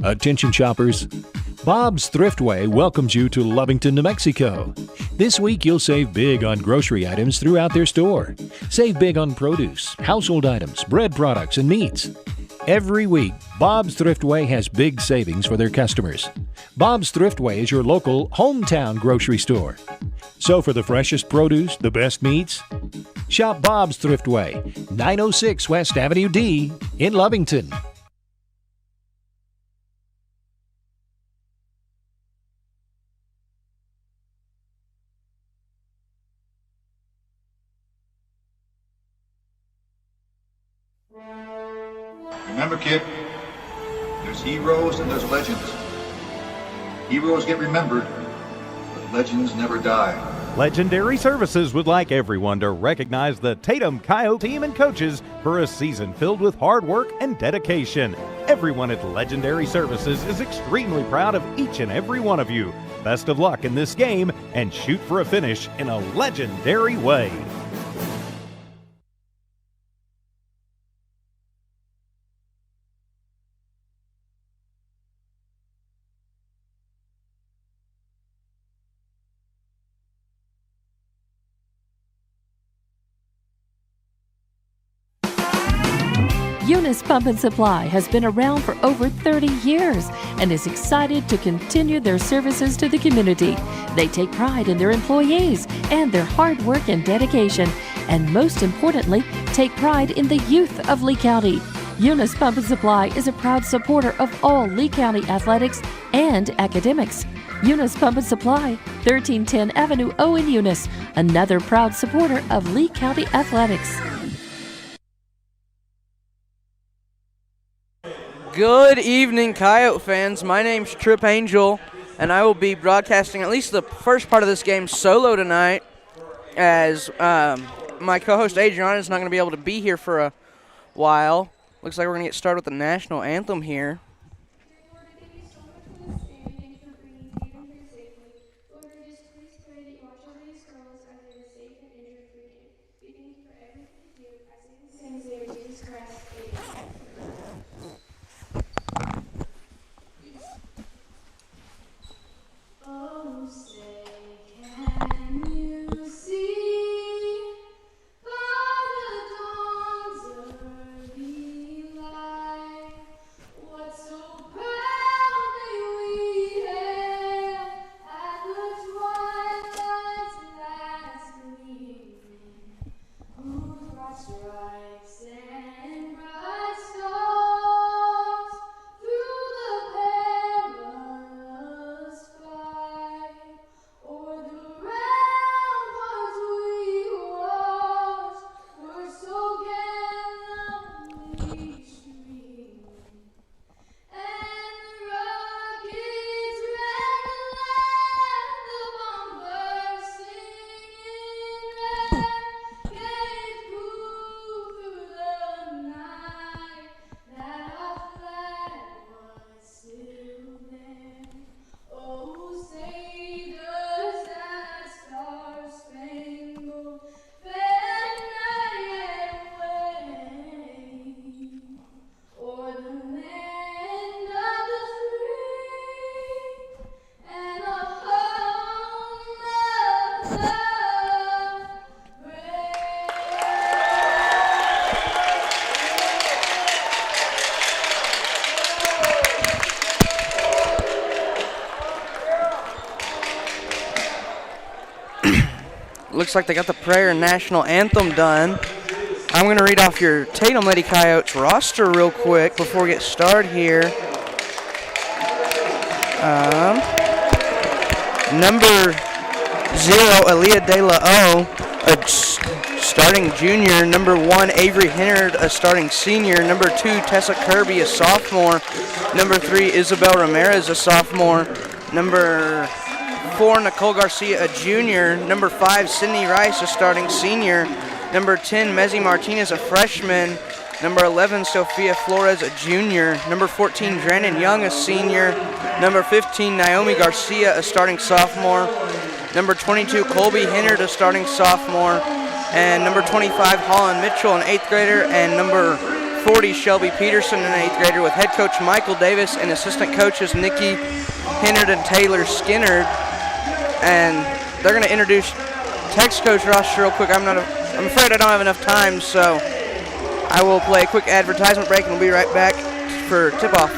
Attention shoppers, Bob's Thriftway welcomes you to Lovington, New Mexico. This week you'll save big on grocery items throughout their store. Save big on produce, household items, bread products, and meats. Every week, Bob's Thriftway has big savings for their customers. Bob's Thriftway is your local hometown grocery store. So for the freshest produce, the best meats, shop Bob's Thriftway, 906 West Avenue D in Lovington. Remember, kid, there's heroes and there's legends. Heroes get remembered, but legends never die. Legendary Services would like everyone to recognize the Tatum Coyote team and coaches for a season filled with hard work and dedication. Everyone at Legendary Services is extremely proud of each and every one of you. Best of luck in this game and shoot for a finish in a legendary way. Eunice Pump and Supply has been around for over 30 years and is excited to continue their services to the community. They take pride in their employees and their hard work and dedication, and most importantly, take pride in the youth of Lee County. Eunice Pump and Supply is a proud supporter of all Lee County athletics and academics. Eunice Pump and Supply, 1310 Avenue O in Eunice, another proud supporter of Lee County athletics. Good evening, Coyote fans. My name's Trip Angel, and I will be broadcasting at least the first part of this game solo tonight, as my co-host Adriana is not going to be able to be here for a while. Looks like we're going to get started with the national anthem here. Looks like they got the prayer and national anthem done. I'm going to read off your Tatum Lady Coyotes roster real quick before we get started here. Number 0, Aaliyah De La O, a starting junior. Number 1, Avery Hennard, a starting senior. Number 2, Tessa Kirby, a sophomore. Number 3, Isabel Ramirez, a sophomore. Number 4, Nicole Garcia, a junior. Number 5, Sydney Rice, a starting senior. Number 10, Mezzy Martinez, a freshman. Number 11, Sophia Flores, a junior. Number 14, Brandon Young, a senior. Number 15, Naomi Garcia, a starting sophomore. Number 22, Colby Hennard, a starting sophomore. And number 25, Holland Mitchell, an 8th grader. And number 40, Shelby Peterson, an 8th grader, with head coach Michael Davis and assistant coaches Nikki Hennard and Taylor Skinner. And they're going to introduce Texico's roster real quick. I'm afraid I don't have enough time, so I will play a quick advertisement break and we'll be right back for tip-off.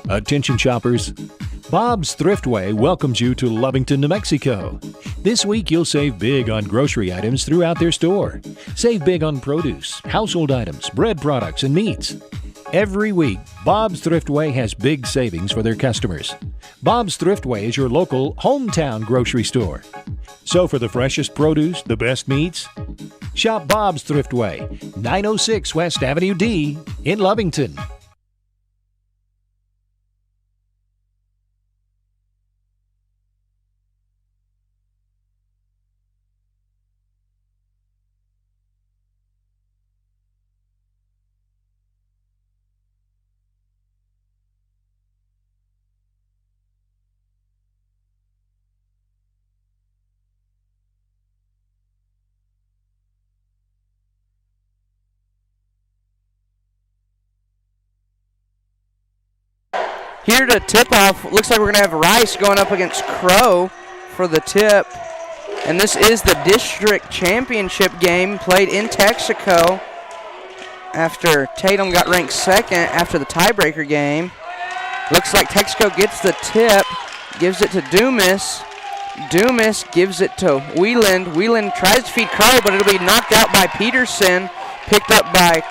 Attention shoppers, Bob's Thriftway welcomes you to Lovington, New Mexico. This week you'll save big on grocery items throughout their store. Save big on produce, household items, bread products, and meats. Every week, Bob's Thriftway has big savings for their customers. Bob's Thriftway is your local hometown grocery store. So for the freshest produce, the best meats, shop Bob's Thriftway, 906 West Avenue D in Lovington. Here to tip off, looks like we're going to have Rice going up against Crow for the tip. And this is the district championship game played in Texico after Tatum got ranked 2nd after the tiebreaker game. Looks like Texico gets the tip, gives it to Dumas. Dumas gives it to Wieland. Wieland tries to feed Crow, but it'll be knocked out by Peterson, picked up by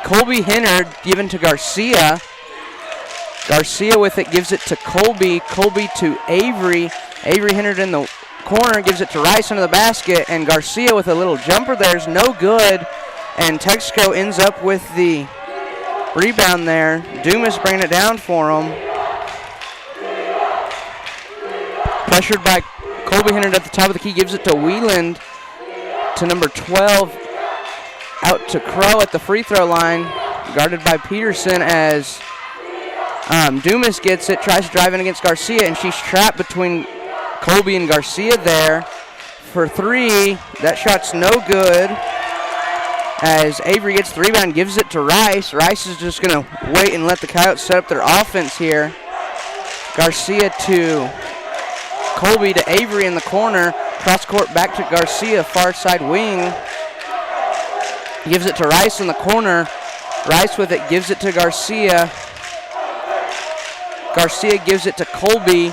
Colby Hennard, given to Garcia. Garcia with it, gives it to Colby. Colby to Avery. Avery Hennard in the corner, gives it to Rice into the basket. And Garcia with a little jumper there is no good. And Texico ends up with the rebound there. Dumas bringing it down for him. Pressured by Colby Hennard at the top of the key, gives it to Wieland. To number 12. Out to Crow at the free throw line. Guarded by Peterson as Dumas gets it, tries to drive in against Garcia, and she's trapped between Colby and Garcia there for 3. That shot's no good as Avery gets the rebound, gives it to Rice. Rice is just going to wait and let the Coyotes set up their offense here. Garcia to Colby to Avery in the corner. Cross court back to Garcia, far side wing. Gives it to Rice in the corner. Rice with it, gives it to Garcia. Garcia gives it to Colby.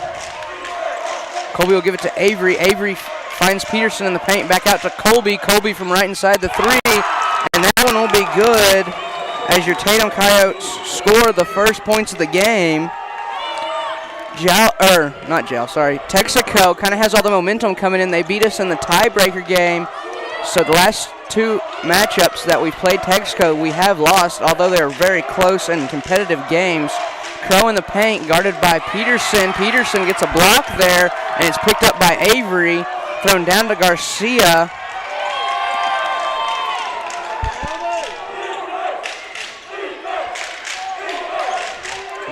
Colby will give it to Avery. Avery finds Peterson in the paint. Back out to Colby. Colby from right inside the 3. And that one will be good as your Tatum Coyotes score the first points of the game. Texico kind of has all the momentum coming in. They beat us in the tiebreaker game. So the last 2 matchups that we've played Texico, we have lost, although they're very close and competitive games. Crow in the paint, guarded by Peterson. Peterson gets a block there, and it's picked up by Avery. Thrown down to Garcia.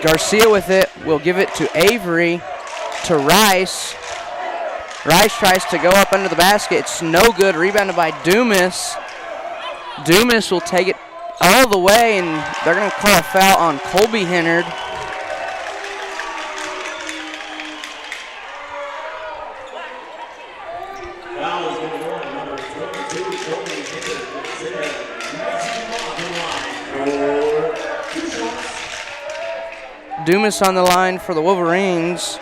Garcia with it will give it to Avery, to Rice. Rice tries to go up under the basket. It's no good. Rebounded by Dumas. Dumas will take it all the way, and they're going to call a foul on Colby Hennard. Dumas on the line for the Wolverines.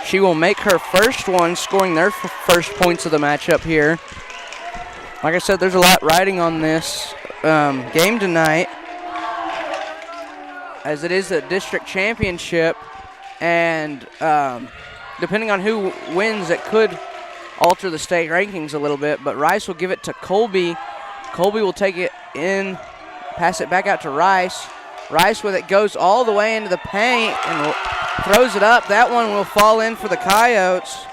She will make her first one, scoring their first points of the matchup here. Like I said, there's a lot riding on this game tonight, as it is a district championship, and depending on who wins, it could alter the state rankings a little bit. But Rice will give it to Colby. Colby will take it in, pass it back out to Rice. Rice with it goes all the way into the paint and throws it up. That one will fall in for the Coyotes.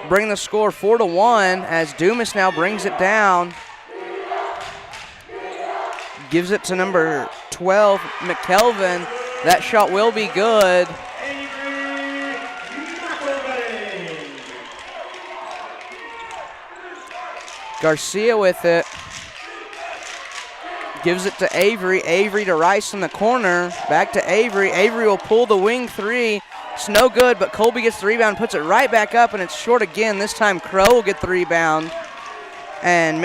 Bring the score 4-1 as Dumas now brings it down. Gives it to number 12, McKelvin. That shot will be good. Garcia with it. Gives it to Avery. Avery to Rice in the corner. Back to Avery. Avery will pull the wing three. It's no good, but Colby gets the rebound, puts it right back up, and it's short again. This time Crow will get the rebound. And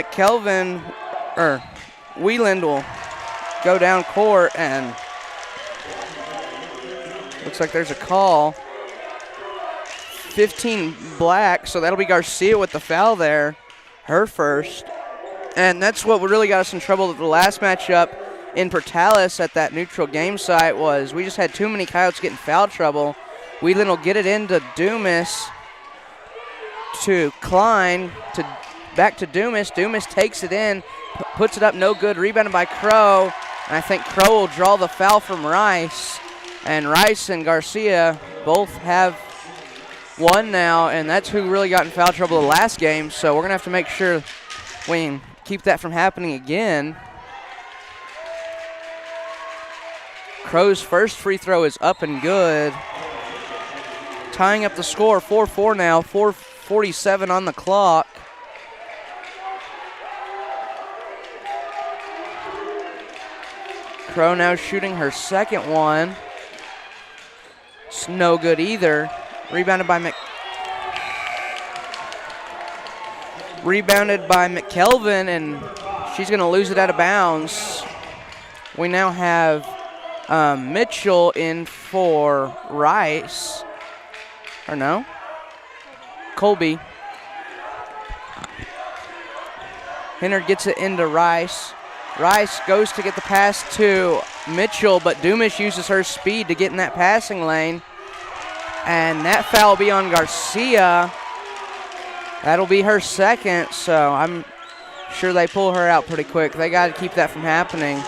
Wieland will go down court, and looks like there's a call. 15 black, so that'll be Garcia with the foul there, her first. And that's what really got us in trouble with the last matchup in Portales at that neutral game site was we just had too many Coyotes getting foul trouble. Whelan will get it into Dumas to Klein, back to Dumas. Dumas takes it in, puts it up, no good. Rebounded by Crow, and I think Crow will draw the foul from Rice. And Rice and Garcia both have one now, and that's who really got in foul trouble the last game. So we're going to have to make sure we can keep that from happening again. Crow's first free throw is up and good. Tying up the score, 4-4 now, 4:47 on the clock. Crow now shooting her second one. It's no good either. Rebounded by McKelvin, and she's going to lose it out of bounds. We now have Mitchell in for Rice. Or no? Colby. Hennard gets it into Rice. Rice goes to get the pass to Mitchell, but Dumas uses her speed to get in that passing lane. And that foul will be on Garcia. That'll be her second, so I'm sure they pull her out pretty quick. They got to keep that from happening.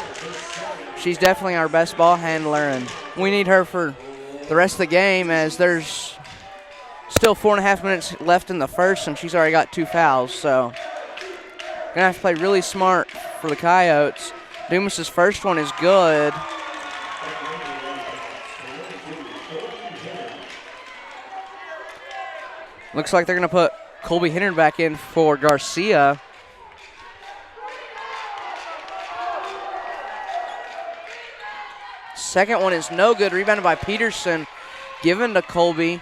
She's definitely our best ball handler, and we need her for the rest of the game as there's still 4.5 minutes left in the first, and she's already got 2 fouls, so gonna have to play really smart for the Coyotes. Dumas's first one is good. Looks like they're gonna put Colby Hennard back in for Garcia. Second one is no good. Rebounded by Peterson. Given to Colby.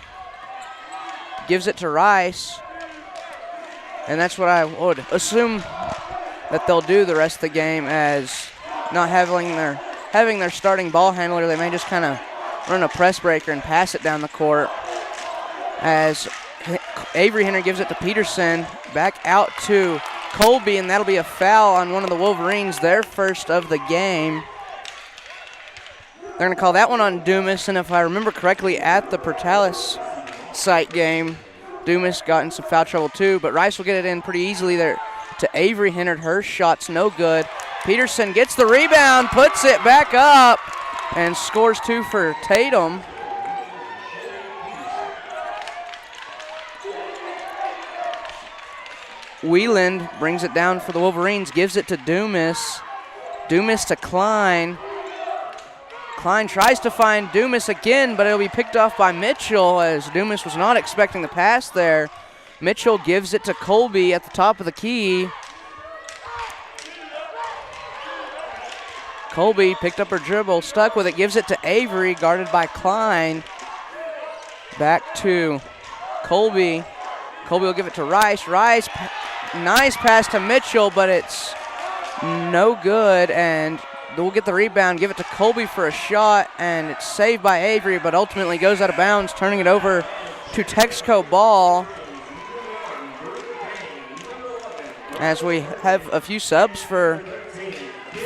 Gives it to Rice. And that's what I would assume that they'll do the rest of the game, as not having their starting ball handler, they may just kind of run a press breaker and pass it down the court. As Avery Henry gives it to Peterson, back out to Colby, and that'll be a foul on one of the Wolverines, their first of the game. They're going to call that one on Dumas, and if I remember correctly, at the Portales site game, Dumas got in some foul trouble too, but Rice will get it in pretty easily there to Avery Hennard. Her shot's no good. Peterson gets the rebound, puts it back up, and scores 2 for Tatum. Wieland brings it down for the Wolverines, gives it to Dumas. Dumas to Klein. Klein tries to find Dumas again, but it'll be picked off by Mitchell, as Dumas was not expecting the pass there. Mitchell gives it to Colby at the top of the key. Colby picked up her dribble, stuck with it, gives it to Avery, guarded by Klein. Back to Colby. Colby will give it to Rice. Rice, nice pass to Mitchell, but it's no good, and we'll get the rebound, give it to Colby for a shot, and it's saved by Avery, but ultimately goes out of bounds, turning it over to Texico ball. As we have a few subs for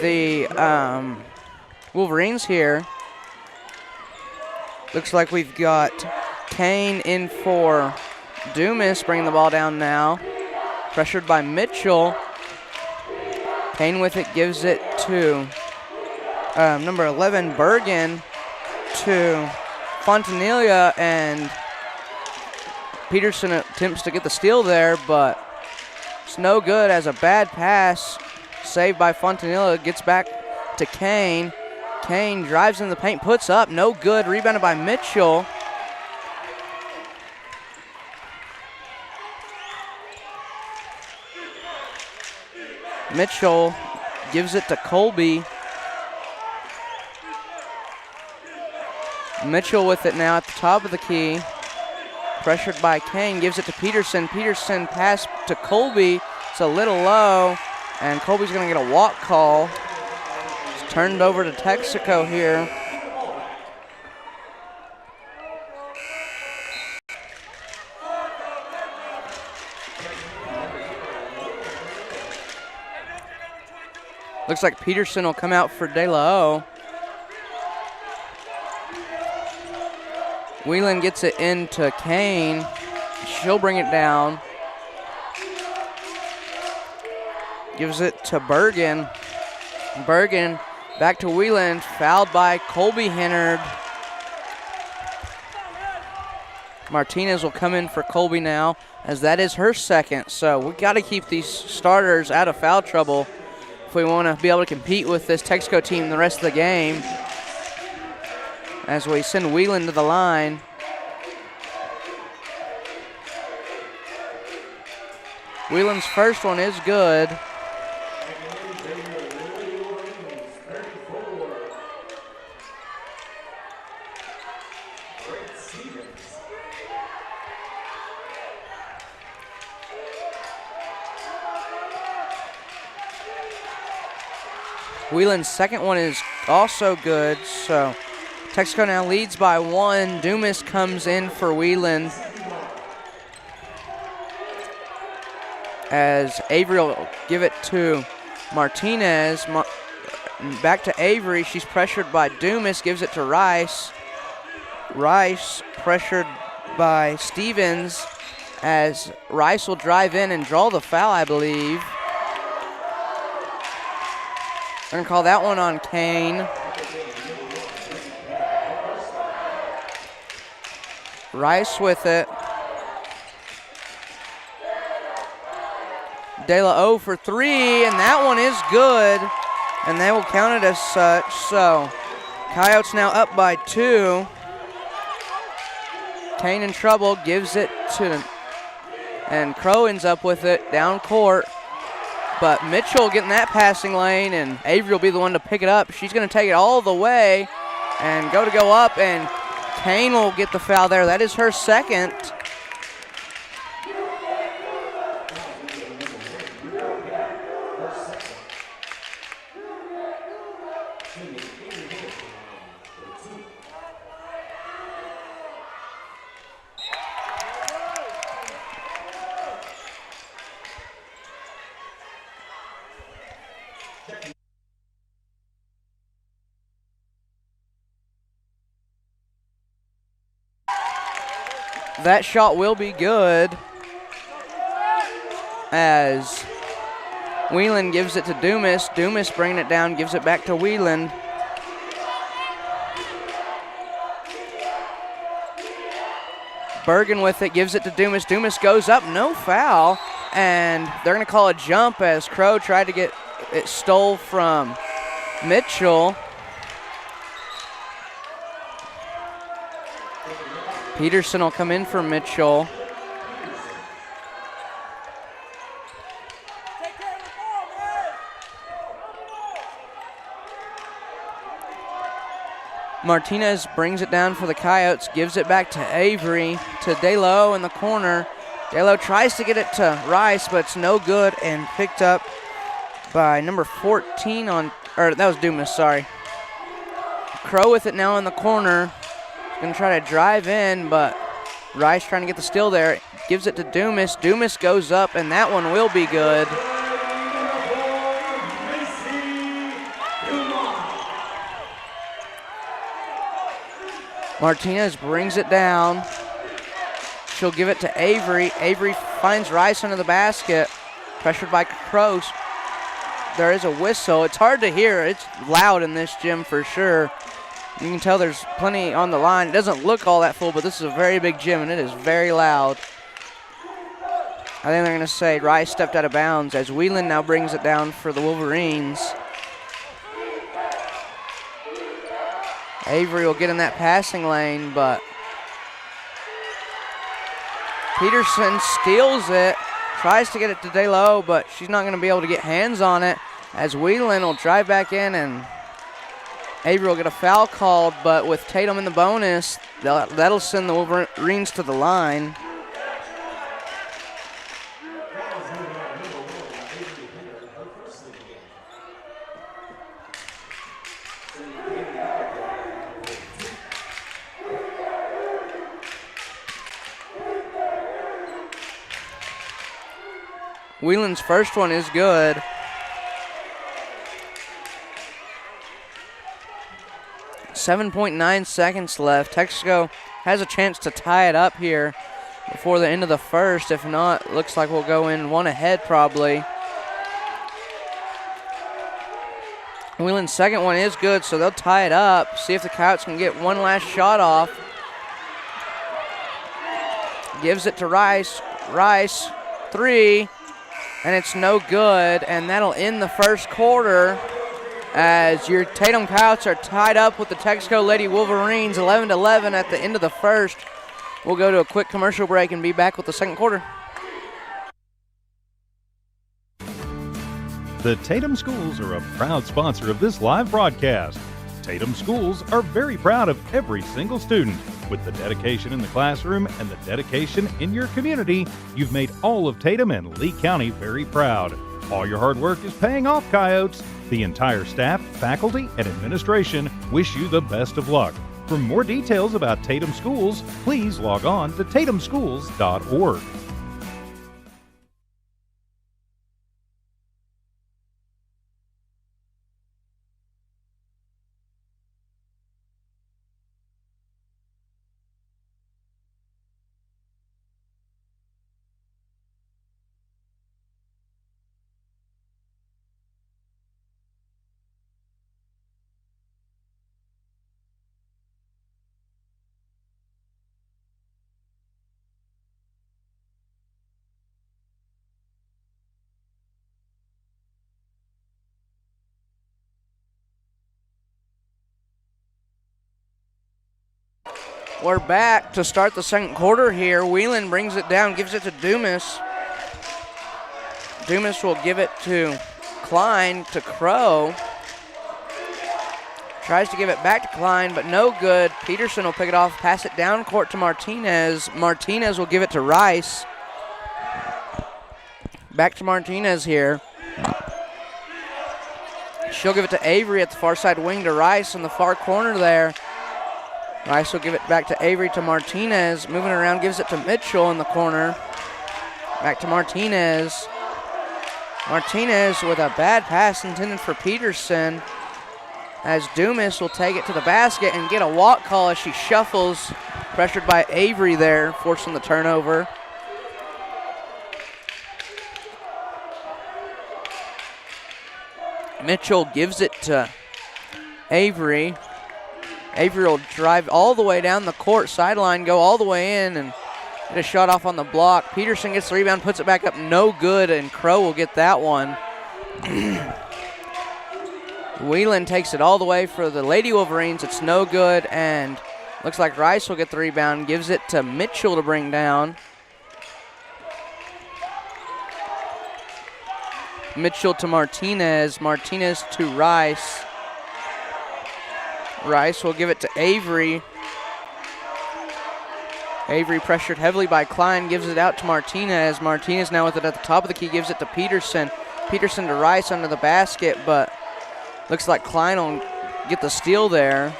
the Wolverines here. Looks like we've got Kane in for Dumas, bringing the ball down now. Pressured by Mitchell. Kane with it, gives it to number 11, Bergen, to Fontanilla, and Peterson attempts to get the steal there, but it's no good as a bad pass saved by Fontanilla. Gets back to Kane. Kane drives in the paint, puts up, no good. Rebounded by Mitchell. Mitchell gives it to Colby. Mitchell with it now at the top of the key. Pressured by Kane, gives it to Peterson. Peterson pass to Colby. It's a little low, and Colby's going to get a walk call. It's turned over to Texico here. Looks like Peterson will come out for De La O. Whelan gets it into Kane. She'll bring it down. Gives it to Bergen. Bergen back to Whelan. Fouled by Colby Hennard. Martinez will come in for Colby now, as that is her second. So we got to keep these starters out of foul trouble if we want to be able to compete with this Texico team the rest of the game. As we send Whelan to the line. Whelan's first one is good. Whelan's second one is also good, so Texico now leads by 1. Dumas comes in for Whelan, as Avery will give it to Martinez. Back to Avery. She's pressured by Dumas, gives it to Rice. Rice pressured by Stevens, as Rice will drive in and draw the foul, I believe. They're going to call that one on Kane. Rice with it. De La O for 3, and that one is good, and they will count it as such. So Coyotes now up by 2. Kane in trouble, gives it to, and Crow ends up with it down court. But Mitchell getting that passing lane, and Avery will be the one to pick it up. She's going to take it all the way and go up, and Kane will get the foul there. That is her second. That shot will be good, as Whelan gives it to Dumas. Dumas bringing it down, gives it back to Whelan. Bergen with it, gives it to Dumas. Dumas goes up, no foul, and they're going to call a jump as Crow tried to get it stole from Mitchell. Peterson will come in for Mitchell. Martinez brings it down for the Coyotes, gives it back to Avery, to De La O in the corner. De La O tries to get it to Rice, but it's no good, and picked up by number 14 on, or that was Dumas, sorry. Crow with it now in the corner. Going to try to drive in, but Rice trying to get the steal there. Gives it to Dumas. Dumas goes up, and that one will be good. Martinez brings it down. She'll give it to Avery. Avery finds Rice under the basket. Pressured by Crow. There is a whistle. It's hard to hear. It's loud in this gym for sure. You can tell there's plenty on the line. It doesn't look all that full, but this is a very big gym, and it is very loud. I think they're going to say Rice stepped out of bounds, as Whelan now brings it down for the Wolverines. Avery will get in that passing lane, but Peterson steals it. tries to get it to De La O, but she's not going to be able to get hands on it as Whelan will drive back in, and Avery will get a foul called, but with Tatum in the bonus, that'll send the Wolverines to the line. Whelan's first one is good. .9 seconds left. Texico has a chance to tie it up here before the end of the first. If not, looks like we'll go in one ahead probably. Whelan's second one is good, so they'll tie it up. See if the Coyotes can get one last shot off. Gives it to Rice. Rice, three. And it's no good, and that'll end the first quarter as your Tatum Coyotes are tied up with the Texico Lady Wolverines 11-11 at the end of the first. We'll go to a quick commercial break and be back with the second quarter. The Tatum Schools are a proud sponsor of this live broadcast. Tatum Schools are very proud of every single student. With the dedication in the classroom and the dedication in your community, you've made all of Tatum and Lee County very proud. All your hard work is paying off, Coyotes. The entire staff, faculty, and administration wish you the best of luck. For more details about Tatum Schools, please log on to tatumschools.org. We're back to start the second quarter here. Whelan brings it down, gives it to Dumas. Dumas will give it to Klein, to Crow. Tries to give it back to Klein, but no good. Peterson will pick it off, pass it down court to Martinez. Martinez will give it to Rice. Back to Martinez here. She'll give it to Avery at the far side wing to Rice in the far corner there. Rice will give it back to Avery to Martinez. Moving around, gives it to Mitchell in the corner. Back to Martinez. Martinez with a bad pass intended for Peterson, as Dumas will take it to the basket and get a walk call as she shuffles. Pressured by Avery there, forcing the turnover. Mitchell gives it to Avery. Avery will drive all the way down the court sideline, go all the way in, and get a shot off on the block. Peterson gets the rebound, puts it back up, no good, and Crow will get that one. Whelan takes it all the way for the Lady Wolverines. It's no good, and looks like Rice will get the rebound, gives it to Mitchell to bring down. Mitchell to Martinez, Martinez to Rice. Rice will give it to Avery. Avery pressured heavily by Klein, gives it out to Martinez. Martinez now with it at the top of the key, gives it to Peterson. Peterson to Rice under the basket, but looks like Klein will get the steal there.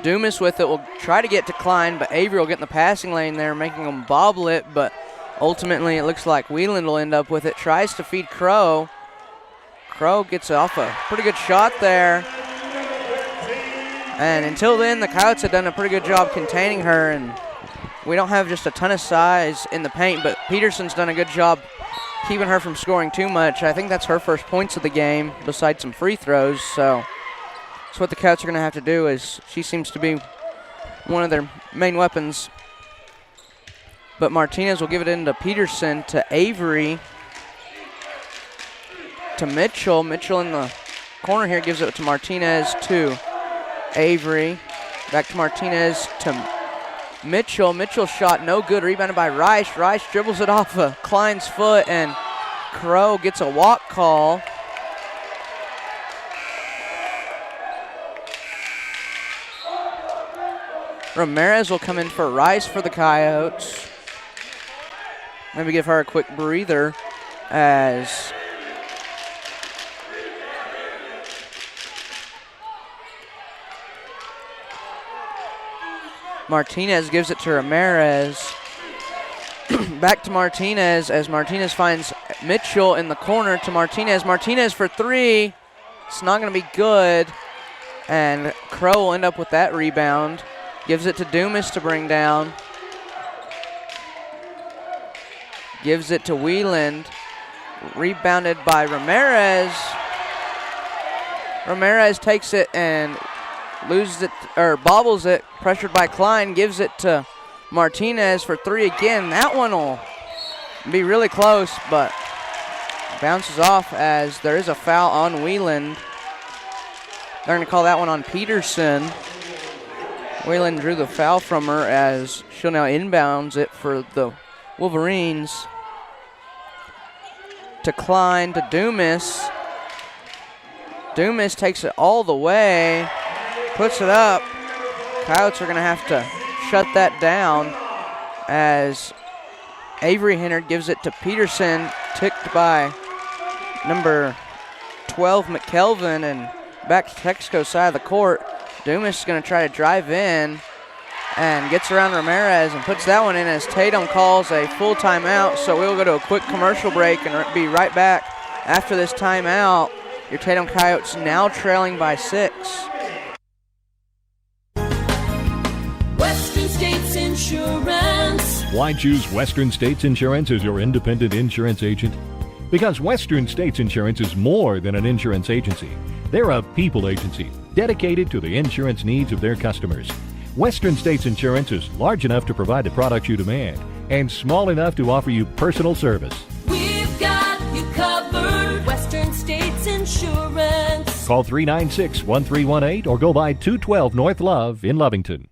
Dumas with it will try to get to Klein, but Avery will get in the passing lane there, making him bobble it, but ultimately it looks like Whelan will end up with it. Tries to feed Crow. Crow gets off a pretty good shot there. And until then, the Coyotes have done a pretty good job containing her, and we don't have just a ton of size in the paint, but Peterson's done a good job keeping her from scoring too much. I think that's her first points of the game, besides some free throws, so that's what the Coyotes are going to have to do, is she seems to be one of their main weapons. But Martinez will give it into Peterson, to Avery, to Mitchell. Mitchell in the corner here gives it to Martinez, to Avery. Back to Martinez, to Mitchell's shot no good, rebounded by Rice. Rice dribbles it off of Klein's foot, and Crow gets a walk call. Ramirez will come in for Rice for the Coyotes. Maybe give her a quick breather as Martinez gives it to Ramirez. Back to Martinez as Martinez finds Mitchell in the corner to Martinez. Martinez for three. It's not going to be good. And Crow will end up with that rebound. Gives it to Dumas to bring down. Gives it to Wieland. Rebounded by Ramirez. Ramirez takes it and loses it, or bobbles it, pressured by Klein. Gives it to Martinez for three again. That one will be really close, but bounces off as there is a foul on Wieland. They're going to call that one on Peterson. Wieland drew the foul from her as she'll now inbounds it for the Wolverines. To Klein, to Dumas. Dumas takes it all the way, puts it up. Coyotes are going to have to shut that down as Avery Hennard gives it to Peterson, ticked by number 12, McKelvin, and back to Texico side of the court. Dumas is going to try to drive in and gets around Ramirez and puts that one in as Tatum calls a full timeout. So we'll go to a quick commercial break and be right back after this timeout. Your Tatum Coyotes now trailing by 6. Western States Insurance. Why choose Western States Insurance as your independent insurance agent? Because Western States Insurance is more than an insurance agency. They're a people agency dedicated to the insurance needs of their customers. Western States Insurance is large enough to provide the products you demand and small enough to offer you personal service. We've got you covered. Western States Insurance. Call 396-1318 or go by 212 North Love in Lovington.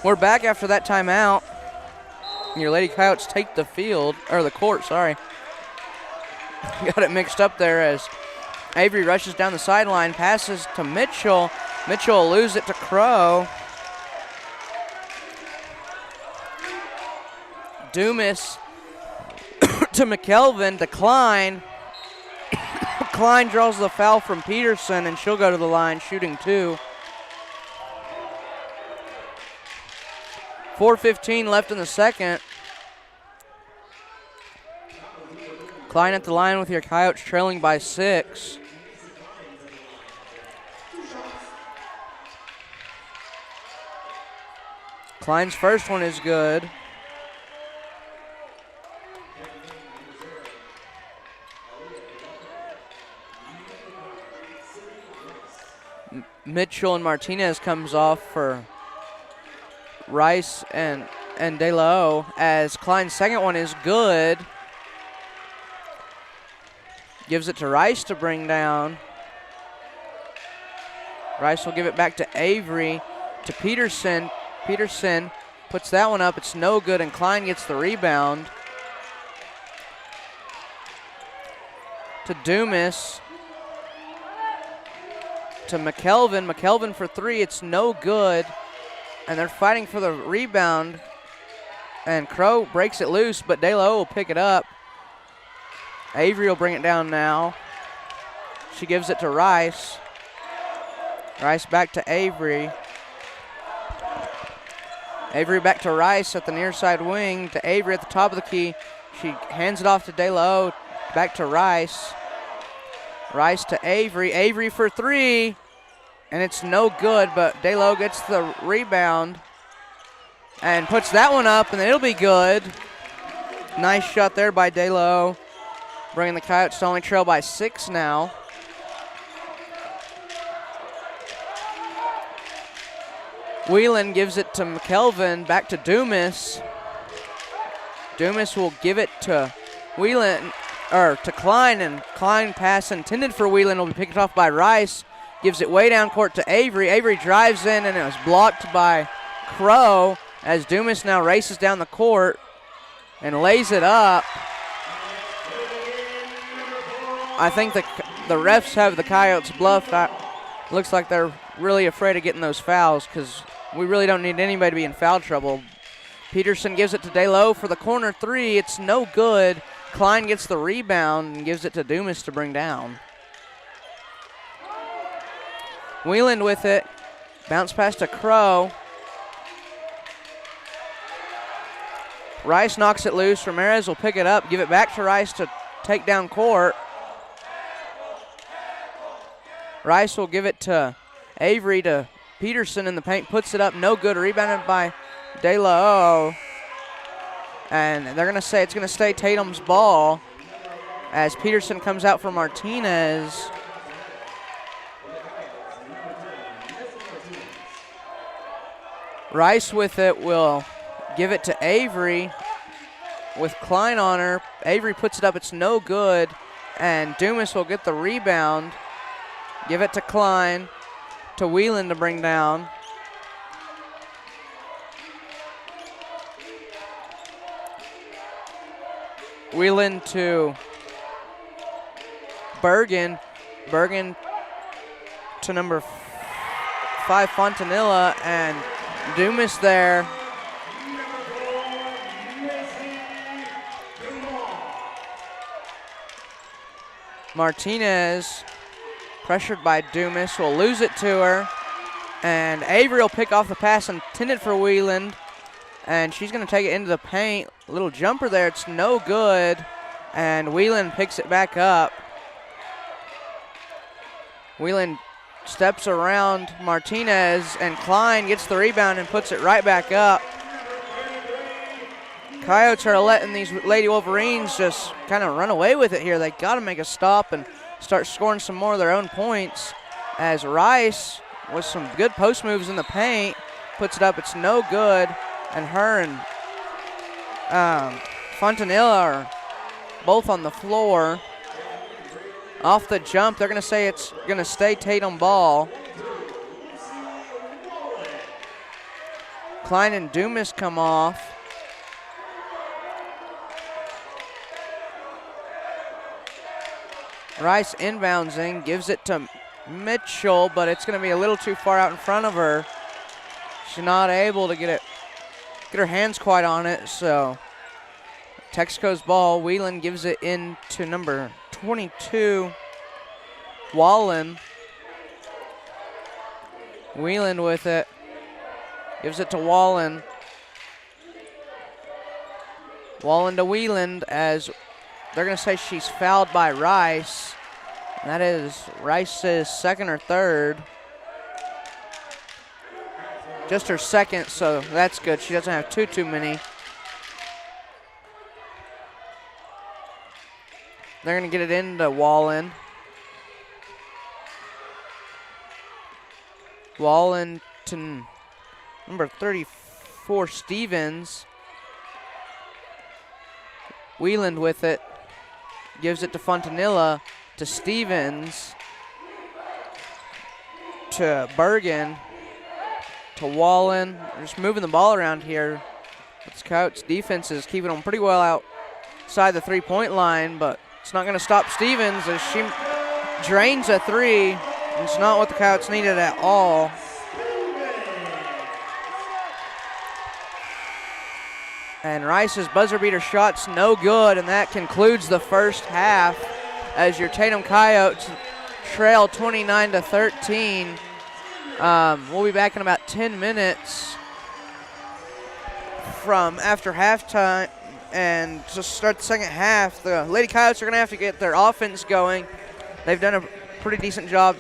We're back after that timeout. Your Lady Coyotes take the field, or the court, sorry. Got it mixed up there as Avery rushes down the sideline, passes to Mitchell. Mitchell will lose it to Crow. Dumas to McKelvin, to Klein. Klein draws the foul from Peterson, and she'll go to the line shooting 2. 4:15 left in the second. Klein at the line with your Coyotes trailing by 6. Klein's first one is good. Mitchell and Martinez comes off for Rice and De La O as Klein's second one is good. Gives it to Rice to bring down. Rice will give it back to Avery, to Peterson. Peterson puts that one up. It's no good, and Klein gets the rebound. To Dumas. To McKelvin. McKelvin for 3. It's no good. And they're fighting for the rebound. And Crow breaks it loose, but De La O will pick it up. Avery will bring it down now. She gives it to Rice. Rice back to Avery. Avery back to Rice at the near side wing. To Avery at the top of the key. She hands it off to De La O. back to Rice. Rice to Avery. Avery for three. And it's no good, but DeLo gets the rebound and puts that one up, and it'll be good. Nice shot there by DeLo, bringing the Coyotes to only trail by 6 now. Whelan gives it to McKelvin, back to Dumas. Dumas will give it to Whelan, or to Klein, and Klein pass intended for Whelan will be picked off by Rice. Gives it way down court to Avery. Avery drives in, and it was blocked by Crow as Dumas now races down the court and lays it up. I think the refs have the Coyotes bluffed. Looks like they're really afraid of getting those fouls because we really don't need anybody to be in foul trouble. Peterson gives it to DeLo for the corner three. It's no good. Klein gets the rebound and gives it to Dumas to bring down. Whelan with it. Bounce pass to Crow. Rice knocks it loose. Ramirez will pick it up, give it back to Rice to take down court. Rice will give it to Avery to Peterson in the paint. Puts it up, no good. Rebounded by DeLo. And they're going to say it's going to stay Tatum's ball as Peterson comes out for Martinez. Rice with it will give it to Avery with Klein on her. Avery puts it up, it's no good. And Dumas will get the rebound. Give it to Klein, to Whelan to bring down. Whelan to Bergen. Bergen to number 5, Fontanilla, and Dumas there. Martinez, pressured by Dumas, will lose it to her. And Avery will pick off the pass intended for Whelan. And she's going to take it into the paint. A little jumper there, it's no good. And Whelan picks it back up. Whelan steps around Martinez, and Klein gets the rebound and puts it right back up. Coyotes are letting these Lady Wolverines just kind of run away with it here. They got to make a stop and start scoring some more of their own points. As Rice, with some good post moves in the paint, puts it up. It's no good. And her and Fontanilla are both on the floor. Off the jump, they're going to say it's going to stay Tatum ball. Klein and Dumas come off. Rice inboundsing, gives it to Mitchell, but it's going to be a little too far out in front of her. She's not able to get her hands quite on it, so Texico's ball. Whelan gives it in to number 22, Wallen. Whelan with it, gives it to Wallen. Wallen to Whelan as they're going to say she's fouled by Rice. That is Rice's second or third. Just her second, so that's good. She doesn't have too many. They're going to get it into Wallen. Wallen to number 34, Stevens. Whelan with it. Gives it to Fontanilla, to Stevens, to Bergen, to Wallen. They're just moving the ball around here. This Coyotes defense is keeping them pretty well outside the three-point line, but it's not going to stop Stevens as she drains a three. It's not what the Coyotes needed at all. And Rice's buzzer beater shot's no good, and that concludes the first half as your Tatum Coyotes trail 29-13. We'll be back in about 10 minutes from after halftime, And to start the second half, the Lady Coyotes are going to have to get their offense going. They've done a pretty decent job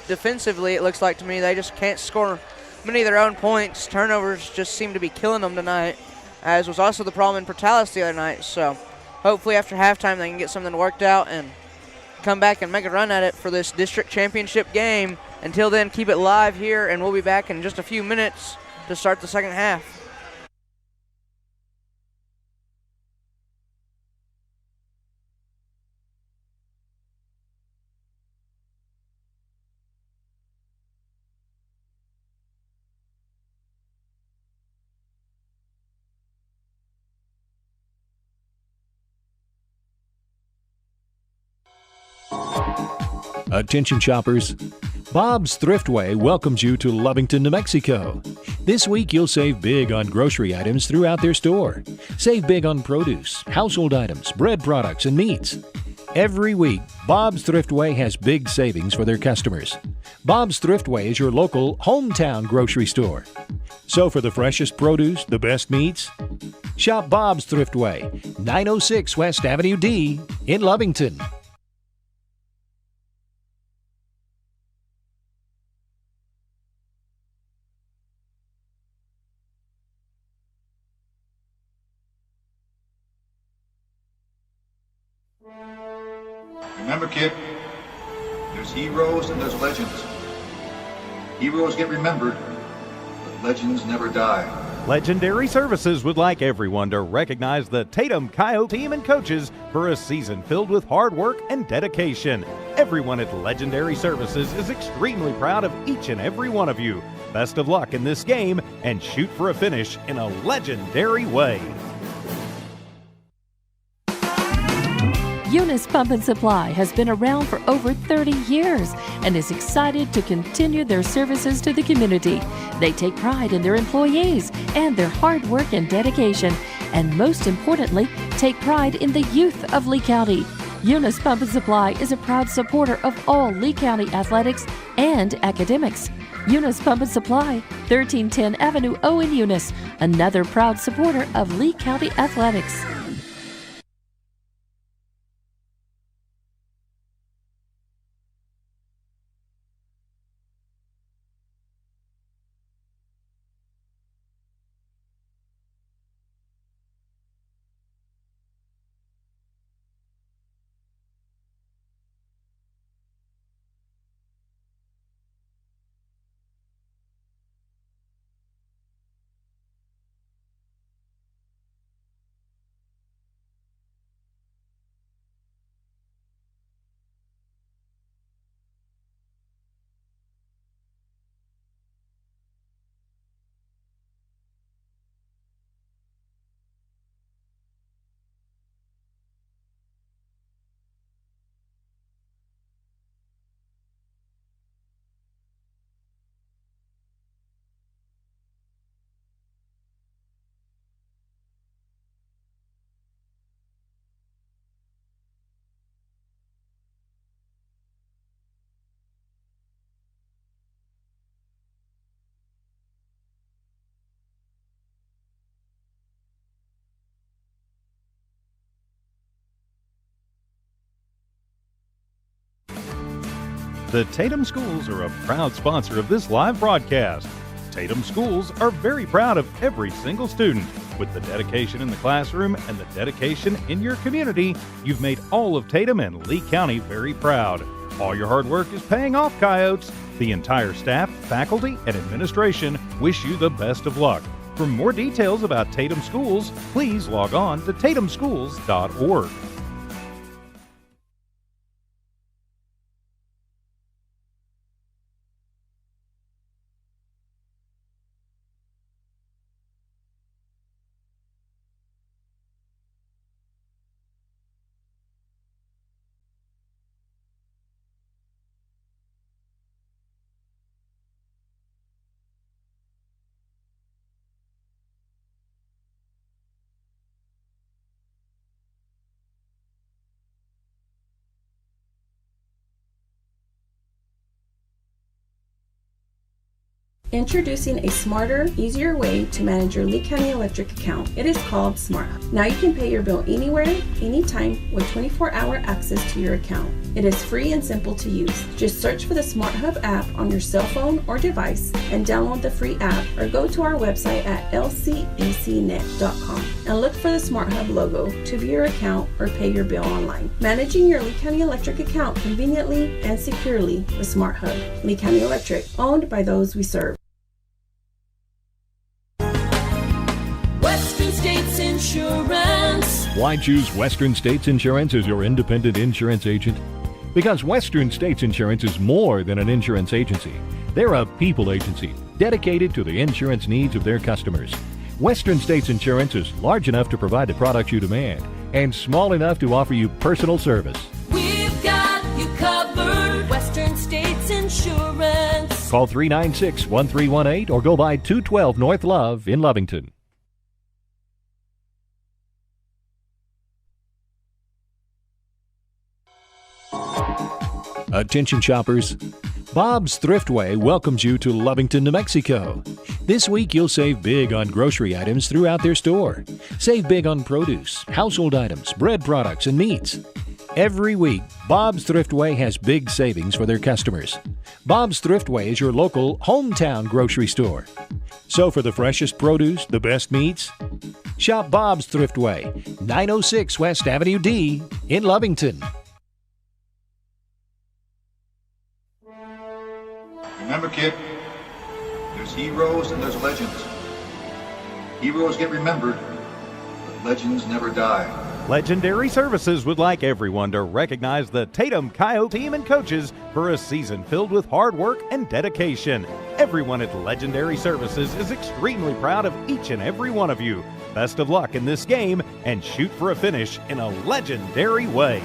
defensively, it looks like to me. They just can't score many of their own points. Turnovers just seem to be killing them tonight, as was also the problem in Portales the other night. So hopefully after halftime they can get something worked out and come back and make a run at it for this district championship game. Until then, keep it live here, and we'll be back in just a few minutes to start the second half. Attention shoppers, Bob's Thriftway welcomes you to Lovington, New Mexico. This week you'll save big on grocery items throughout their store. Save big on produce, household items, bread products, and meats. Every week, Bob's Thriftway has big savings for their customers. Bob's Thriftway is your local hometown grocery store. So for the freshest produce, the best meats, shop Bob's Thriftway, 906 West Avenue D in Lovington. Remember, kid, there's heroes and there's legends. Heroes get remembered, but legends never die. Legendary Services would like everyone to recognize the Tatum Coyote team and coaches for a season filled with hard work and dedication. Everyone at Legendary Services is extremely proud of each and every one of you. Best of luck in this game and shoot for a finish in a legendary way. Eunice Pump and Supply has been around for over 30 years and is excited to continue their services to the community. They take pride in their employees and their hard work and dedication, and most importantly, take pride in the youth of Lee County. Eunice Pump and Supply is a proud supporter of all Lee County athletics and academics. Eunice Pump and Supply, 1310 Avenue O in Eunice, another proud supporter of Lee County athletics. The Tatum Schools are a proud sponsor of this live broadcast. Tatum Schools are very proud of every single student. With the dedication in the classroom and the dedication in your community, you've made all of Tatum and Lee County very proud. All your hard work is paying off, Coyotes. The entire staff, faculty, and administration wish you the best of luck. For more details about Tatum Schools, please log on to tatumschools.org. Introducing a smarter, easier way to manage your Lee County Electric account. It is called Smart Hub. Now you can pay your bill anywhere, anytime with 24-hour access to your account. It is free and simple to use. Just search for the Smart Hub app on your cell phone or device and download the free app, or go to our website at lcecnet.com and look for the Smart Hub logo to view your account or pay your bill online. Managing your Lee County Electric account conveniently and securely with Smart Hub. Lee County Electric, owned by those we serve. Western States Insurance. Why choose Western States Insurance as your independent insurance agent? Because Western States Insurance is more than an insurance agency. They're a people agency dedicated to the insurance needs of their customers. Western States Insurance is large enough to provide the products you demand and small enough to offer you personal service. We've got you covered. Western States Insurance. Call 396-1318 or go by 212 North Love in Lovington. Attention shoppers, Bob's Thriftway welcomes you to Lovington, New Mexico. This week you'll save big on grocery items throughout their store. Save big on produce, household items, bread products, and meats. Every week, Bob's Thriftway has big savings for their customers. Bob's Thriftway is your local hometown grocery store. So for the freshest produce, the best meats, shop Bob's Thriftway, 906 West Avenue D in Lovington. Remember, kid, there's heroes and there's legends. Heroes get remembered, but legends never die. Legendary Services would like everyone to recognize the Tatum Coyote team and coaches for a season filled with hard work and dedication. Everyone at Legendary Services is extremely proud of each and every one of you. Best of luck in this game and shoot for a finish in a legendary way.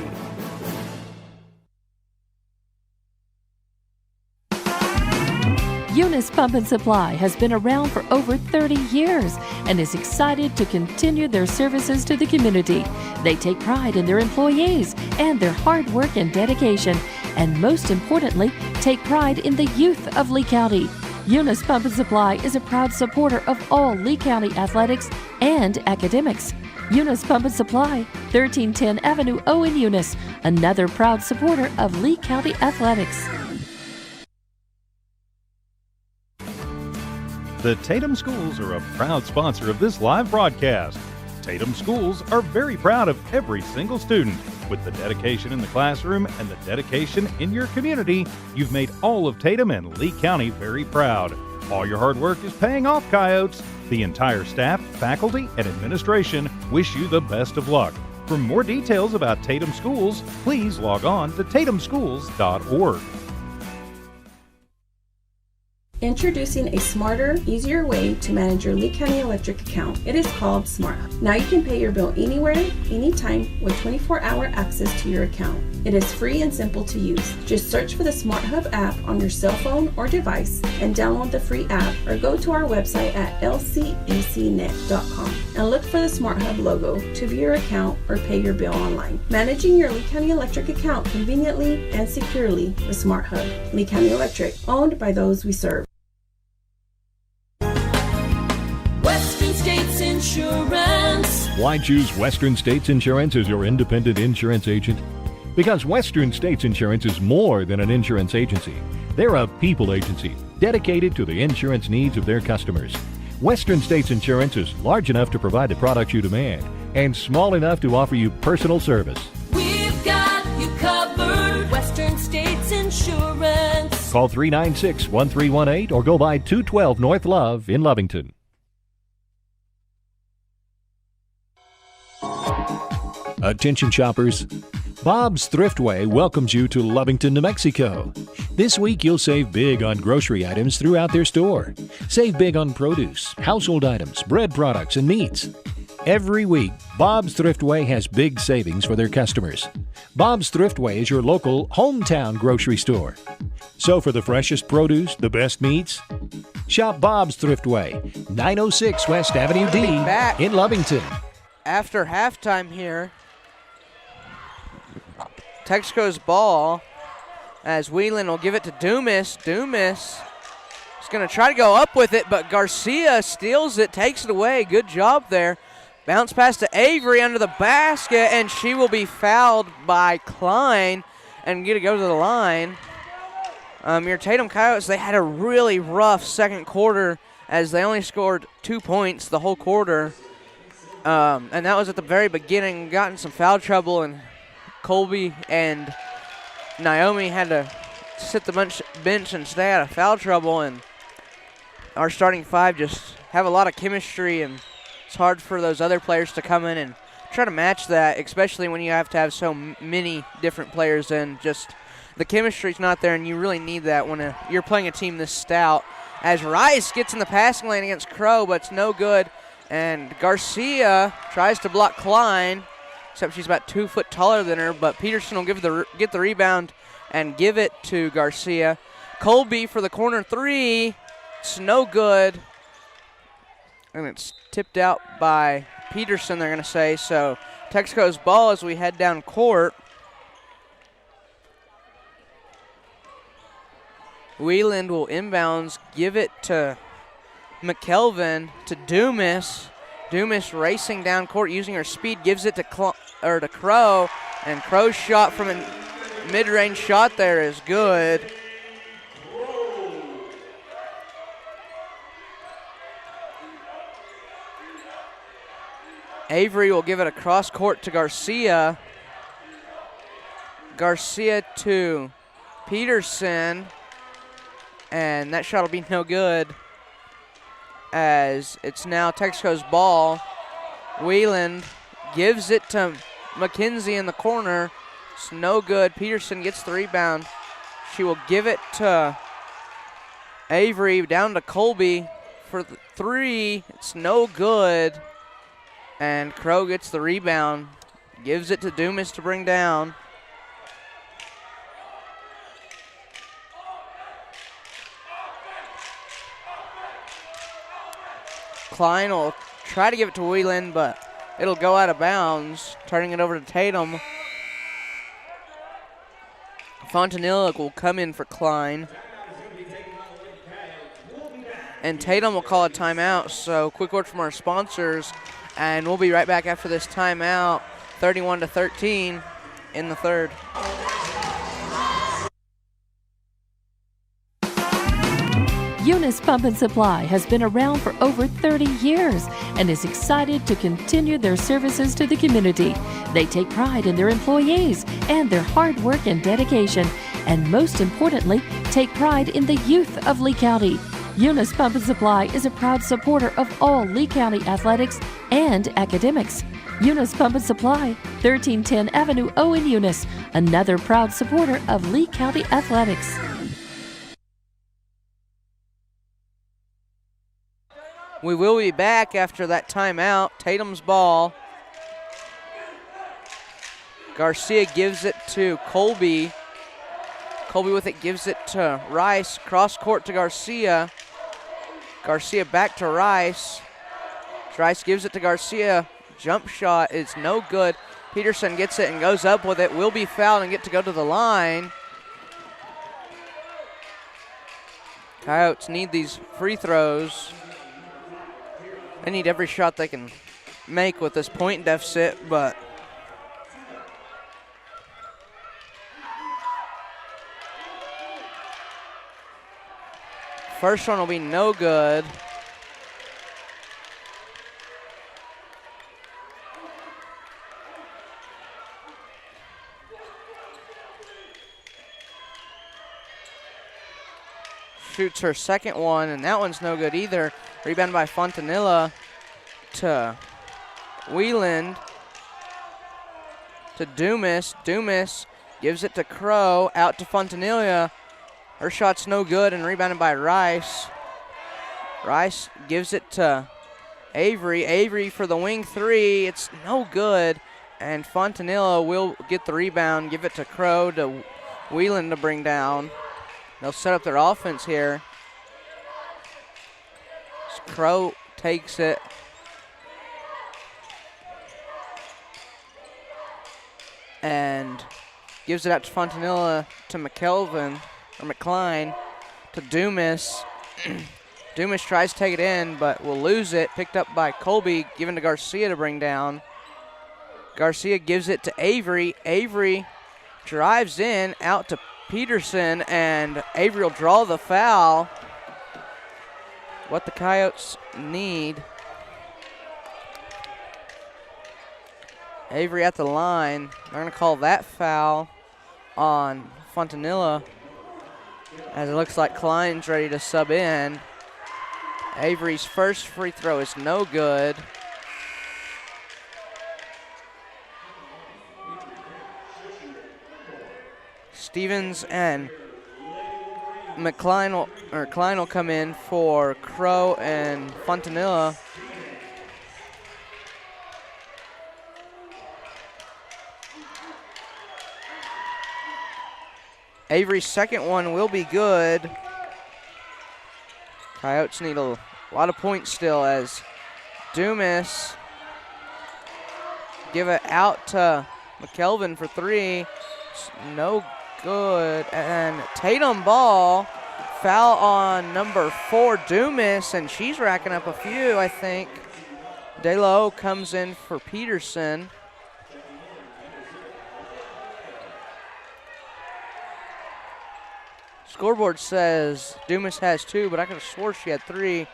Eunice Pump and Supply has been around for over 30 years and is excited to continue their services to the community. They take pride in their employees and their hard work and dedication, and most importantly, take pride in the youth of Lee County. Eunice Pump and Supply is a proud supporter of all Lee County athletics and academics. Eunice Pump and Supply, 1310 Avenue O in Eunice, another proud supporter of Lee County athletics. The Tatum Schools are a proud sponsor of this live broadcast. Tatum Schools are very proud of every single student. With the dedication in the classroom and the dedication in your community, you've made all of Tatum and Lee County very proud. All your hard work is paying off, Coyotes. The entire staff, faculty, and administration wish you the best of luck. For more details about Tatum Schools, please log on to tatumschools.org. Introducing a smarter, easier way to manage your Lee County Electric account. It is called Smart Hub. Now you can pay your bill anywhere, anytime with 24-hour access to your account. It is free and simple to use. Just search for the Smart Hub app on your cell phone or device and download the free app, or go to our website at lcecnet.com and look for the Smart Hub logo to view your account or pay your bill online. Managing your Lee County Electric account conveniently and securely with Smart Hub. Lee County Electric, owned by those we serve. Western States Insurance. Why choose Western States Insurance as your independent insurance agent? Because Western States Insurance is more than an insurance agency. They're a people agency dedicated to the insurance needs of their customers. Western States Insurance is large enough to provide the products you demand and small enough to offer you personal service. We've got you covered. Western States Insurance. Call 396-1318 or go by 212 North Love in Lovington. Attention shoppers, Bob's Thriftway welcomes you to Lovington, New Mexico. This week you'll save big on grocery items throughout their store. Save big on produce, household items, bread products, and meats. Every week, Bob's Thriftway has big savings for their customers. Bob's Thriftway is your local hometown grocery store. So for the freshest produce, the best meats, shop Bob's Thriftway, 906 West Avenue D in Lovington. After halftime here, Texico's ball, as Whelan will give it to Dumas. Dumas He's going to try to go up with it, but Garcia steals it, takes it away. Good job there. Bounce pass to Avery under the basket, and she will be fouled by Klein and get to go to the line. Your Tatum Coyotes, they had a really rough second quarter as they only scored 2 points the whole quarter. And that was at the very beginning. Got in some foul trouble, and Colby and Naomi had to sit the bench and stay out of foul trouble. And our starting five just have a lot of chemistry, and it's hard for those other players to come in and try to match that, especially when you have to have so many different players in. Just the chemistry's not there, and you really need that when you're playing a team this stout. As Rice gets in the passing lane against Crow, but it's no good. And Garcia tries to block Klein, except she's about 2 foot taller than her, but Peterson will get the rebound and give it to Garcia. Colby for the corner three. It's no good. And it's tipped out by Peterson, they're going to say. So Texaco's ball as we head down court. Wieland will inbounds, give it to McKelvin, to Dumas. Dumas racing down court using her speed, gives it to Crow, and Crow's shot from a mid-range shot there is good. Avery will give it across court to Garcia. Garcia to Peterson. And that shot will be no good as it's now Texaco's ball. Wheeland gives it to McKenzie in the corner. It's no good. Peterson gets the rebound. She will give it to Avery, down to Colby for the three. It's no good. And Crow gets the rebound. Gives it to Dumas to bring down. Klein will try to give it to Wheeland, but it'll go out of bounds, turning it over to Tatum. Fontanilla will come in for Klein. And Tatum will call a timeout, so quick word from our sponsors, and we'll be right back after this timeout, 31-13 in the third. Eunice Pump and Supply has been around for over 30 years and is excited to continue their services to the community. They take pride in their employees and their hard work and dedication, and most importantly, take pride in the youth of Lee County. Eunice Pump and Supply is a proud supporter of all Lee County athletics and academics. Eunice Pump and Supply, 1310 Avenue O in Eunice, another proud supporter of Lee County athletics. We will be back after that timeout. Tatum's ball. Garcia gives it to Colby. Colby with it gives it to Rice. Cross court to Garcia. Garcia back to Rice. Rice gives it to Garcia. Jump shot is no good. Peterson gets it and goes up with it. Will be fouled and get to go to the line. Coyotes need these free throws. They need every shot they can make with this point deficit, but first one will be no good. Shoots her second one, and that one's no good either. Rebound by Fontanilla to Wieland to Dumas. Dumas gives it to Crow, out to Fontanilla. Her shot's no good and rebounded by Rice. Rice gives it to Avery. Avery for the wing three. It's no good, and Fontanilla will get the rebound, give it to Crow to Wieland to bring down. They'll set up their offense here. Crow takes it. And gives it out to Fontanilla to McKelvin, or McCline, to Dumas. Dumas tries to take it in, but will lose it. Picked up by Colby, given to Garcia to bring down. Garcia gives it to Avery. Avery drives in, out to Peterson, and Avery will draw the foul. What the Coyotes need. Avery at the line. They're going to call that foul on Fontanilla, as it looks like Klein's ready to sub in. Avery's first free throw is no good. Stevens and Klein will come in for Crow and Fontanilla. Avery's second one will be good. Coyotes need a lot of points still, as Dumas give it out to McKelvin for three. It's no good. And Tatum ball. Foul on number 4, Dumas, and she's racking up a few, I think. De La O comes in for Peterson. Scoreboard says Dumas has 2, but I could have swore she had 3,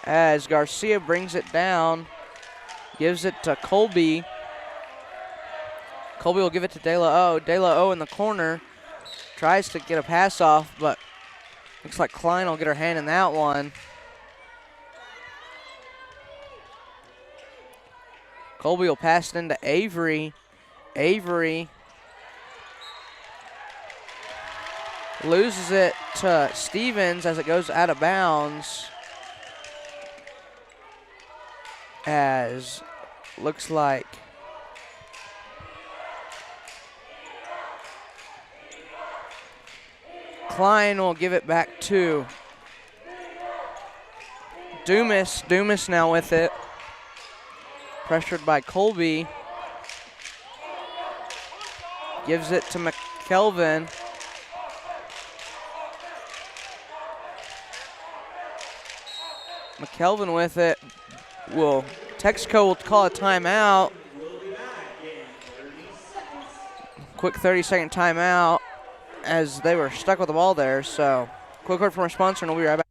as Garcia brings it down, gives it to Colby. Colby will give it to De La O. De La O in the corner tries to get a pass off, but looks like Klein will get her hand in that one. Colby will pass it into Avery. Avery loses it to Stevens as it goes out of bounds. As looks like Klein will give it back to Dumas. Dumas now with it. Pressured by Colby. Gives it to McKelvin. McKelvin with it. Texico will call a timeout. Quick 30-second timeout, as they were stuck with the ball there. So, quick word from our sponsor, and we'll be right back.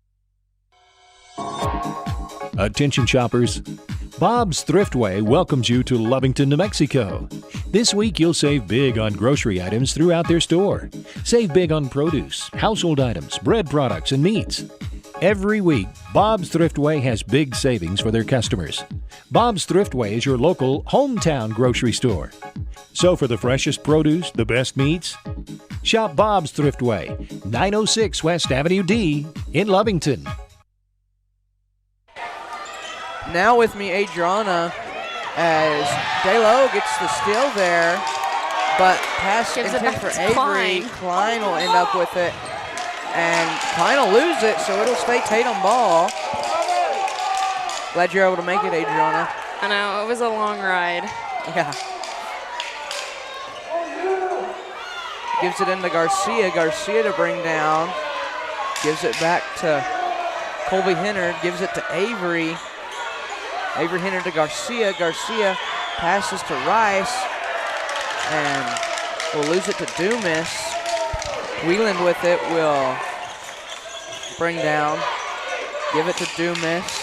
Attention shoppers. Bob's Thriftway welcomes you to Lovington, New Mexico. This week you'll save big on grocery items throughout their store. Save big on produce, household items, bread products, and meats. Every week, Bob's Thriftway has big savings for their customers. Bob's Thriftway is your local hometown grocery store. So for the freshest produce, the best meats, shop Bob's Thriftway, 906 West Avenue D in Lovington. Now with me, Adriana, as De La O gets the steal there, but pass intent for Avery. Klein will end up with it, and Klein will lose it, so it'll stay Tatum ball. Glad you're able to make it, Adriana. I know, it was a long ride. Yeah. Gives it into Garcia. Garcia to bring down. Gives it back to Colby Hennard. Gives it to Avery. Avery Hennard to Garcia. Garcia passes to Rice. And will lose it to Dumas. Wheeland with it will bring down. Give it to Dumas.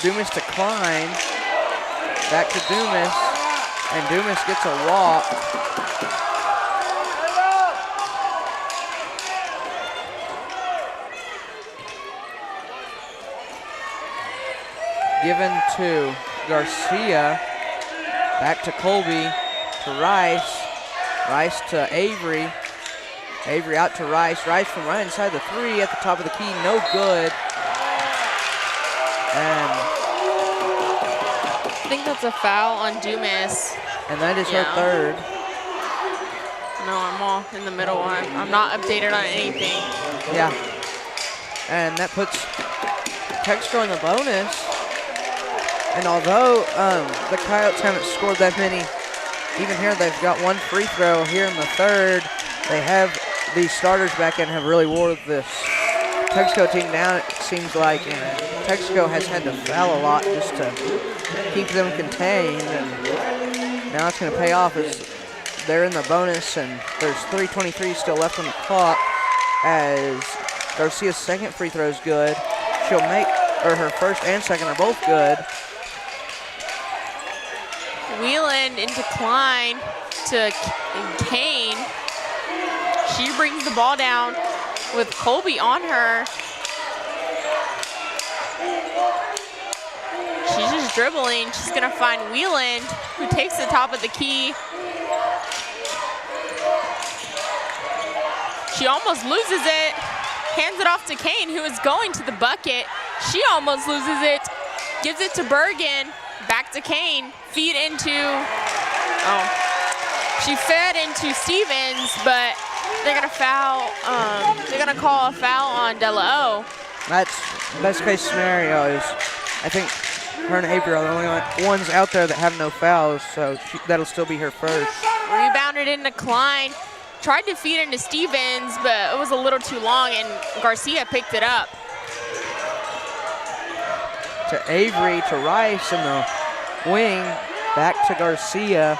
Dumas to Klein. Back to Dumas. And Dumas gets a walk. Given to Garcia. Back to Colby. To Rice. Rice to Avery. Avery out to Rice. Rice from right inside the 3 at the top of the key. No good. And I think that's a foul on Dumas. And that is her third. No, I'm all in the middle. I'm not updated on anything. Yeah. And that puts Texico in the bonus. And although the Coyotes haven't scored that many, even here they've got one free throw here in the third. They have these starters back in have really wore this Texico team down, it seems like, and Texico has had to foul a lot just to keep them contained, and now it's going to pay off as they're in the bonus, and there's 3:23 still left on the clock as Garcia's second free throw is good. She'll make, or her first and second are both good. Wheeland into Klein to Kane. She brings the ball down with Colby on her. She's just dribbling. She's gonna find Wheeland, who takes the top of the key. She almost loses it. Hands it off to Kane, who is going to the bucket. She almost loses it. Gives it to Bergen. Back to Kane. Feed into, she fed into Stevens, but they're gonna foul, they're gonna call a foul on Della O. That's best case scenario is, I think her and Avery are the only ones out there that have no fouls, so that'll still be her first. Rebounded into Klein. Tried to feed into Stevens, but it was a little too long, and Garcia picked it up. To Avery, to Rice in the wing, back to Garcia.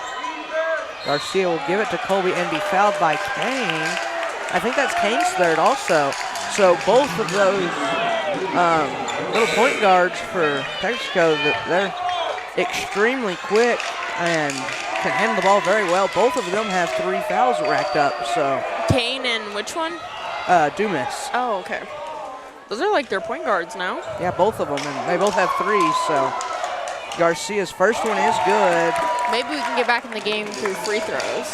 Garcia will give it to Colby and be fouled by Kane. I think that's Kane's third also. So both of those little point guards for Texico, they're extremely quick and can handle the ball very well. Both of them have 3 fouls racked up. So Kane and which one? Dumas. Oh, okay. Those are like their point guards now. Yeah, both of them, and they both have 3, so Garcia's first one is good. Maybe we can get back in the game through free throws.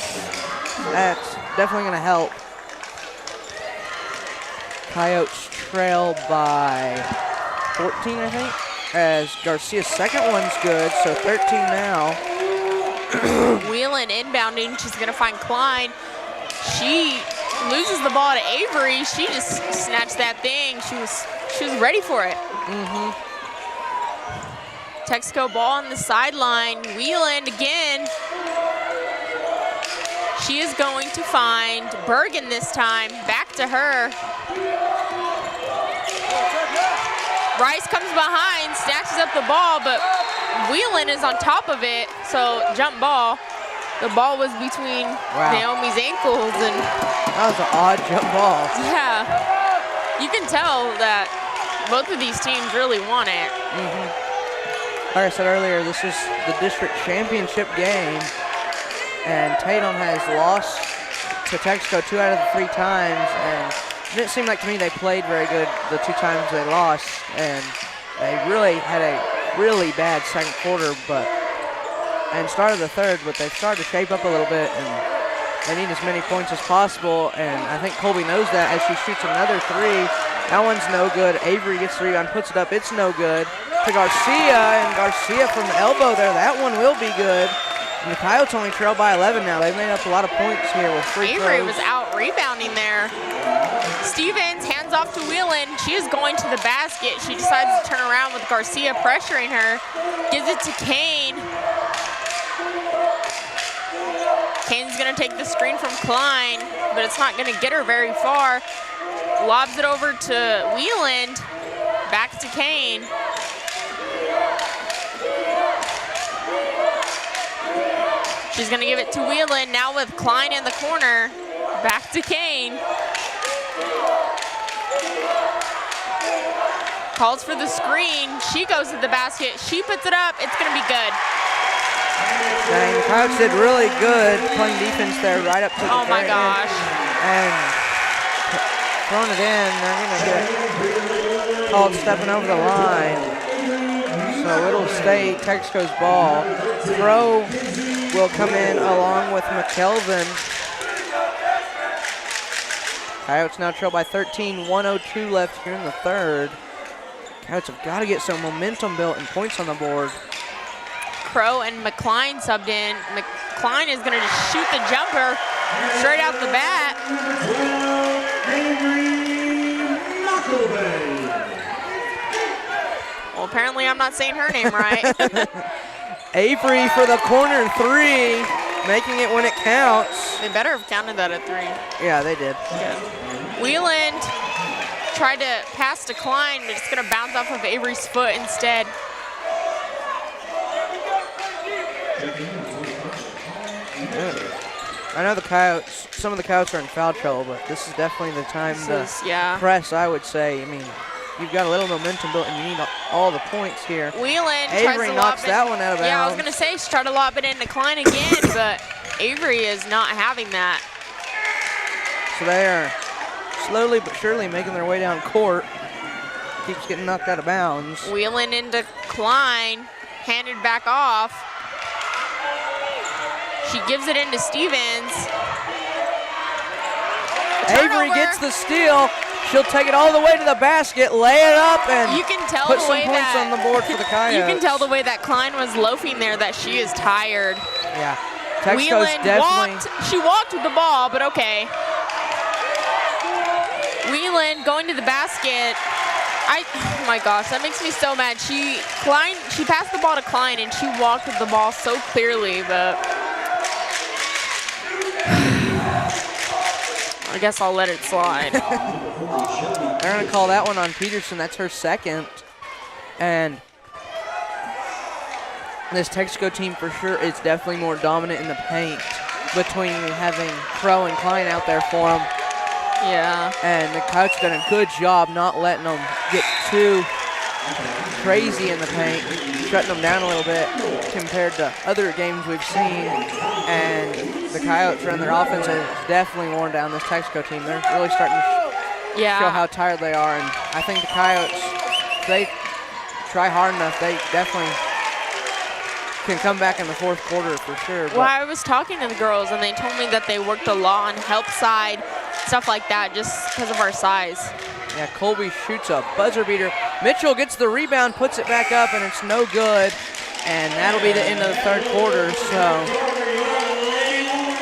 That's definitely going to help. Coyotes trail by 14, I think, as Garcia's second one's good, so 13 now. Wheelan inbounding, she's gonna find Klein. She loses the ball to Avery. She just snatched that thing. She was ready for it. Texico ball on the sideline. Wheeland again. She is going to find Bergen this time. Back to her. Rice comes behind, snatches up the ball, but Wheelan is on top of it, so jump ball. The ball was between Naomi's ankles, and that was an odd jump ball. Yeah, you can tell that both of these teams really want it. Like I said earlier, this is the district championship game, and Tatum has lost to Texico 2 out of the 3 times, and it didn't seem like to me they played very good the 2 times they lost, and they really had a really bad second quarter, and started the third, but they've started to shape up a little bit, and they need as many points as possible, and I think Colby knows that as she shoots another 3. That one's no good. Avery gets the rebound, puts it up, it's no good. To Garcia, and Garcia from the elbow there, that one will be good. And the Coyotes only trail by 11 now. They've made up a lot of points here with free throws. Avery was out rebounding there. Stevens hands off to Wheelan. She is going to the basket. She decides to turn around with Garcia pressuring her. Gives it to Kane. Kane's gonna take the screen from Klein, but it's not gonna get her very far. Lobs it over to Wheeland. Back to Kane. She's gonna give it to Wheelan, now with Klein in the corner. Back to Kane. Calls for the screen, she goes to the basket, she puts it up, it's gonna be good. Dang, the Coyotes did really good playing defense there right up to the Oh my very gosh. end. And throwing it in, they're gonna get called stepping over the line. So it'll stay Texico's ball. Throw will come in along with McKelvin. Coyotes now trail by 13, 1:02 left here in the third. Coyotes have got to get some momentum built and points on the board. Crow and McCline subbed in. McCline is gonna just shoot the jumper straight out the bat. Well, apparently I'm not saying her name right. Avery for the corner 3. making it when it counts. They better have counted that at 3. Yeah, they did. Good. Wheeland tried to pass to Klein, but it's going to bounce off of Avery's foot instead. I know the Coyotes, some of the Coyotes are in foul trouble, but this is definitely the time to press, I would say. I mean, you've got a little momentum built, and you need all the points here. Wheeland Avery knocks that one out of bounds. Yeah, I was going to say, she tried to lob it into Klein again, but Avery is not having that. So they are slowly but surely making their way down court. Keeps getting knocked out of bounds. Wheeland into Klein, handed back off. She gives it into Stevens. Avery gets the steal. She'll take it all the way to the basket, lay it up, and you can tell put the some way points that, on the board for the Coyotes. You can tell the way that Klein was loafing there that she is tired. Yeah, Texico's definitely. She walked with the ball, but okay. Wheeland going to the basket. Oh my gosh, that makes me so mad. She passed the ball to Klein and she walked with the ball so clearly, but I guess I'll let it slide. They're gonna call that one on Peterson. That's her second. And this Texico team for sure is definitely more dominant in the paint between having Crow and Klein out there for them. Yeah. And the Coyotes done a good job not letting them get too crazy in the paint, shutting them down a little bit compared to other games we've seen. And the Coyotes run their offense has definitely worn down this Texico team. They're really starting to show how tired they are. And I think the Coyotes, if they try hard enough, they definitely can come back in the fourth quarter for sure. Well, I was talking to the girls, and they told me that they worked a lot on help side, stuff like that, just because of our size. Yeah, Colby shoots a buzzer beater. Mitchell gets the rebound, puts it back up, and it's no good. And that'll be the end of the third quarter. So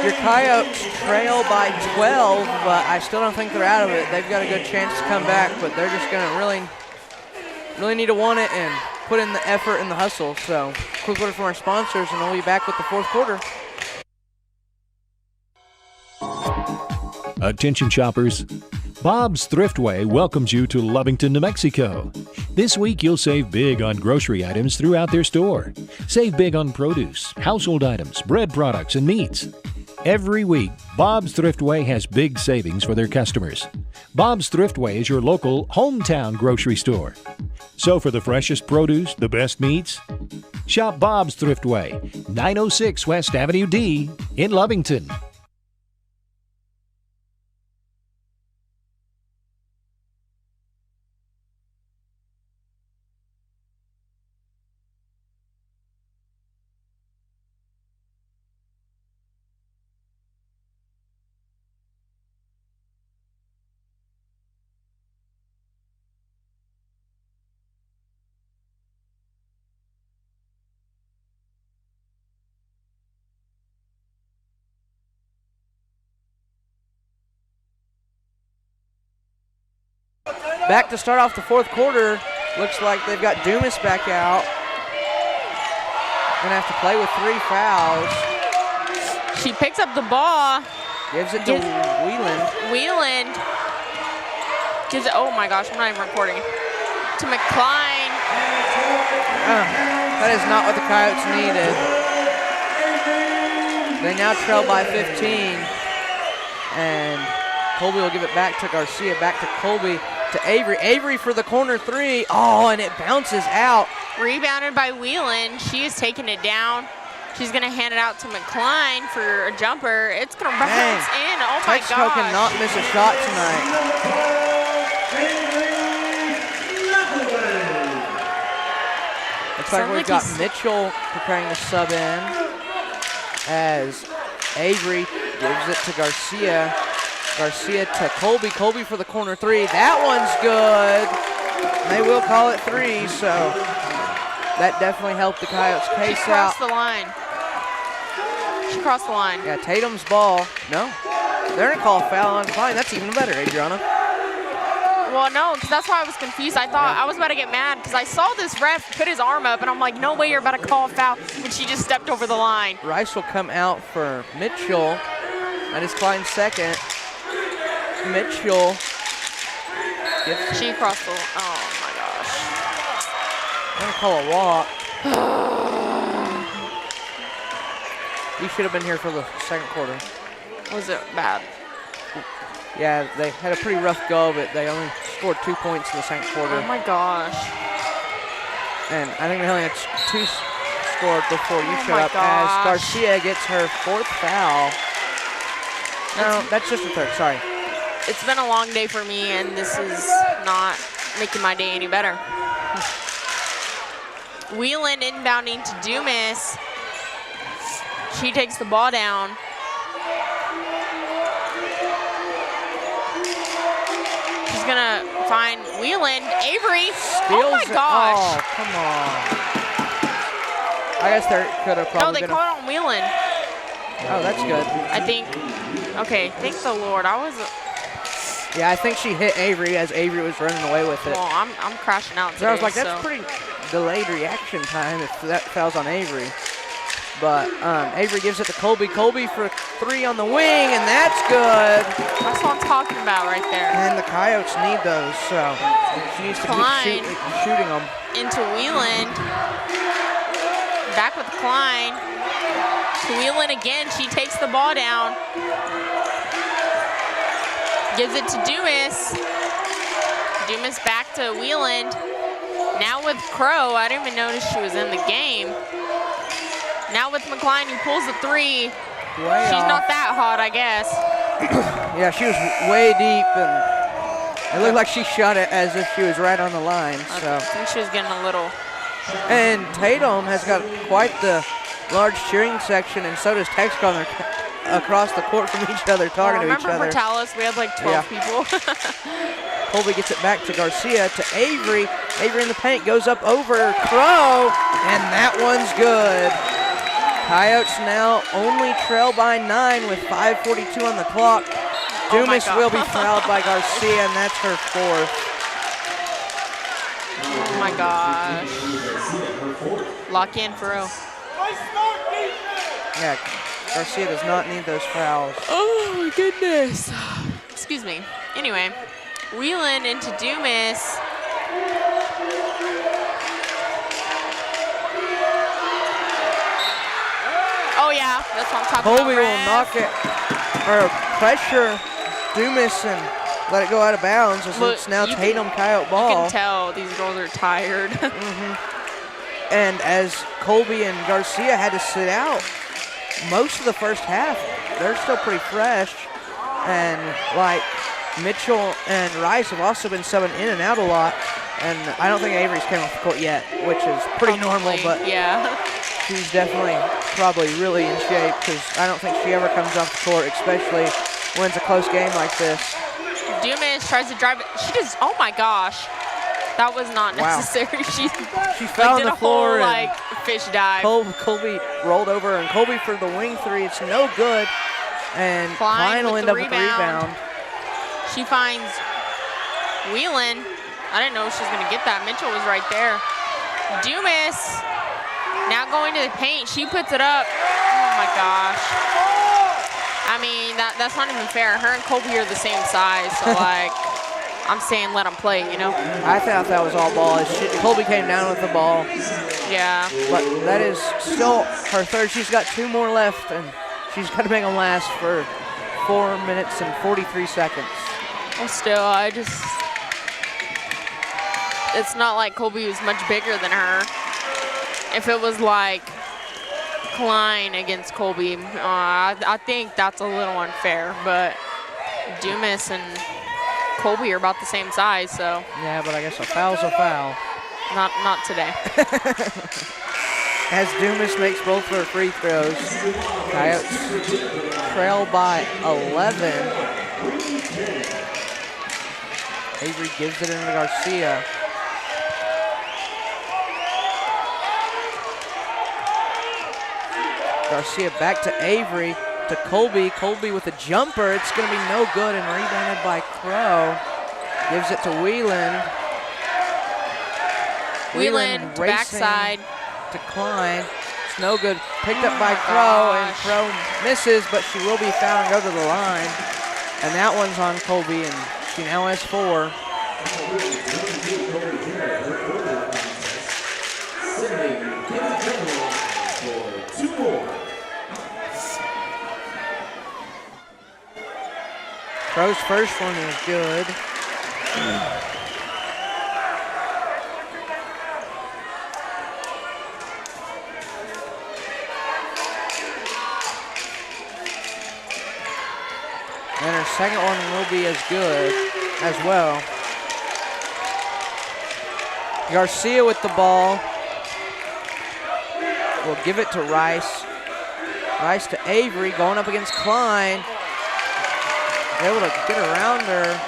your Coyotes trail by 12, but I still don't think they're out of it. They've got a good chance to come back, but they're just going to really need to want it and put in the effort and the hustle. So quick word from our sponsors, and we'll be back with the fourth quarter. Attention shoppers. Bob's Thriftway welcomes you to Lovington, New Mexico. This week you'll save big on grocery items throughout their store. Save big on produce, household items, bread products, and meats. Every week, Bob's Thriftway has big savings for their customers. Bob's Thriftway is your local hometown grocery store. So for the freshest produce, the best meats, shop Bob's Thriftway, 906 West Avenue D in Lovington. Back to start off the fourth quarter. Looks like they've got Dumas back out. Gonna have to play with 3 fouls. She picks up the ball. Gives it to Wheeland. Wheeland gives it, oh my gosh, I'm not even recording. To McCline. That is not what the Coyotes needed. They now trail by 15. And Colby will give it back to Garcia, back to Colby, to Avery. Avery for the corner 3. Oh, and it bounces out. Rebounded by Wheeland. She is taking it down. She's going to hand it out to McCline for a jumper. It's going to bounce in. Oh, my gosh. Texico cannot miss a shot tonight. Looks like we've got Mitchell preparing to sub in as Avery gives it to Garcia. Garcia to Colby. Colby for the corner 3. That one's good. They will call it 3, so that definitely helped the Coyotes case out. She crossed the line. She crossed the line. Yeah, Tatum's ball. No. They're going to call a foul on Klein. That's even better, Adriana. Well, no, because that's why I was confused. I thought I was about to get mad because I saw this ref put his arm up, and I'm like, no way you're about to call a foul when she just stepped over the line. Rice will come out for Mitchell. That is Klein's second. Mitchell. She crossed the, oh my gosh. I'm going to call a walk. You should have been here for the second quarter. Was it bad? Yeah, they had a pretty rough go of it. They only scored 2 points in the second quarter. Oh my gosh. And I think they only had 2 scored before you showed up gosh. as Garcia gets her 4th foul. No, that's just her 3rd, sorry. It's been a long day for me, and this is not making my day any better. Wheelan inbounding to Dumas. She takes the ball down. She's gonna find Wheelan. Avery. Oh my gosh. Oh, come on. I guess there could have probably No, they been caught on Wheelan. Oh, that's good. I think. Okay, thank the Lord. Yeah, I think she hit Avery as Avery was running away with it. Well, I'm crashing out today. So I was like, that's pretty delayed reaction time if that fouls on Avery. But Avery gives it to Colby. Colby for 3 on the wing, and that's good. That's what I'm talking about right there. And the Coyotes need those, so she needs to keep shooting them. Into Wheelan. Back with Klein. To Wheelan again. She takes the ball down. Gives it to Dumas. Dumas back to Wheeland. Now with Crow. I didn't even notice she was in the game. Now with McCline, who pulls the 3. She's not that hot, I guess. Yeah, she was way deep, and it looked like she shot it as if she was right on the line. So I think she was getting a little. And Tatum has got quite the large cheering section, and so does Texico. Across the court from each other, talking to each other. Remember for Talis, we had like 12 people. Colby gets it back to Garcia, to Avery. Avery in the paint, goes up over Crow, and that one's good. Coyotes now only trail by 9 with 5:42 on the clock. Dumas will be fouled by Garcia, and that's her 4th. Oh my gosh. Lock in for real. Yeah, Garcia does not need those fouls. Oh my goodness. Excuse me. Anyway, Wheelan into Dumas. Oh yeah, that's what I'm talking Colby about. will knock it, or pressure Dumas and let it go out of bounds. As it's now Tatum Coyote ball. You can tell these girls are tired. And as Colby and Garcia had to sit out most of the first half, they're still pretty fresh. And like Mitchell and Rice have also been subbing in and out a lot. And I don't think Avery's came off the court yet, which is pretty normal, but yeah, she's definitely probably really in shape because I don't think she ever comes off the court, especially when it's a close game like this. Dumas tries to drive it. She just, oh my gosh. That was not necessary. She fell on the floor whole, and fish dive. Colby rolled over, and Colby for the wing 3. It's no good. And Klein will end up with the rebound. She finds Wheelan. I didn't know she was going to get that. Mitchell was right there. Dumas now going to the paint. She puts it up. Oh my gosh. I mean, that's not even fair. Her and Colby are the same size, so like. I'm saying let them play, you know? I thought that was all ball. Colby came down with the ball. Yeah. But that is still her 3rd. She's got 2 more left, and she's got to make them last for 4 minutes and 43 seconds. Well, still, it's not like Colby was much bigger than her. If it was like Klein against Colby, I think that's a little unfair, but Dumas and Colby are about the same size, so. Yeah, but I guess a foul's a foul. Not today. As Dumas makes both her free throws, Coyotes trail by 11. Avery gives it into Garcia. Garcia back to Avery. To Colby. Colby with a jumper. It's going to be no good and rebounded by Crow. Gives it to Wheeland. Wheeland to racing backside. to Klein. It's no good. Picked up by Crow, and Crow misses, but she will be fouled and go to the line. And that one's on Colby, and she now has 4. Crow's first one is good. And her second one will be as good as well. Garcia with the ball. Will give it to Rice. Rice to Avery, going up against Klein. Able to get around her.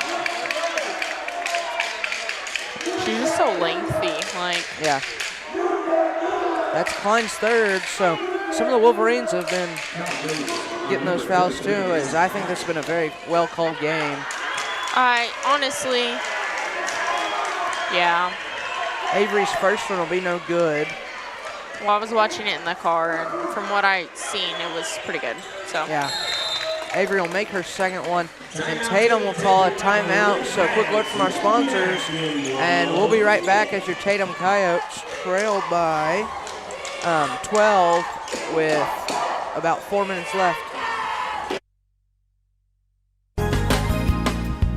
She's just so lengthy, like. Yeah. That's Klein's third, so some of the Wolverines have been getting those fouls too, as I think this has been a very well-called game. Honestly, yeah. Avery's first one will be no good. Well, I was watching it in the car, and from what I seen, it was pretty good, so. Yeah. Avery will make her second one, and Tatum will call a timeout. So quick word from our sponsors, and we'll be right back as your Tatum Coyotes trail by 12 with about 4 minutes left.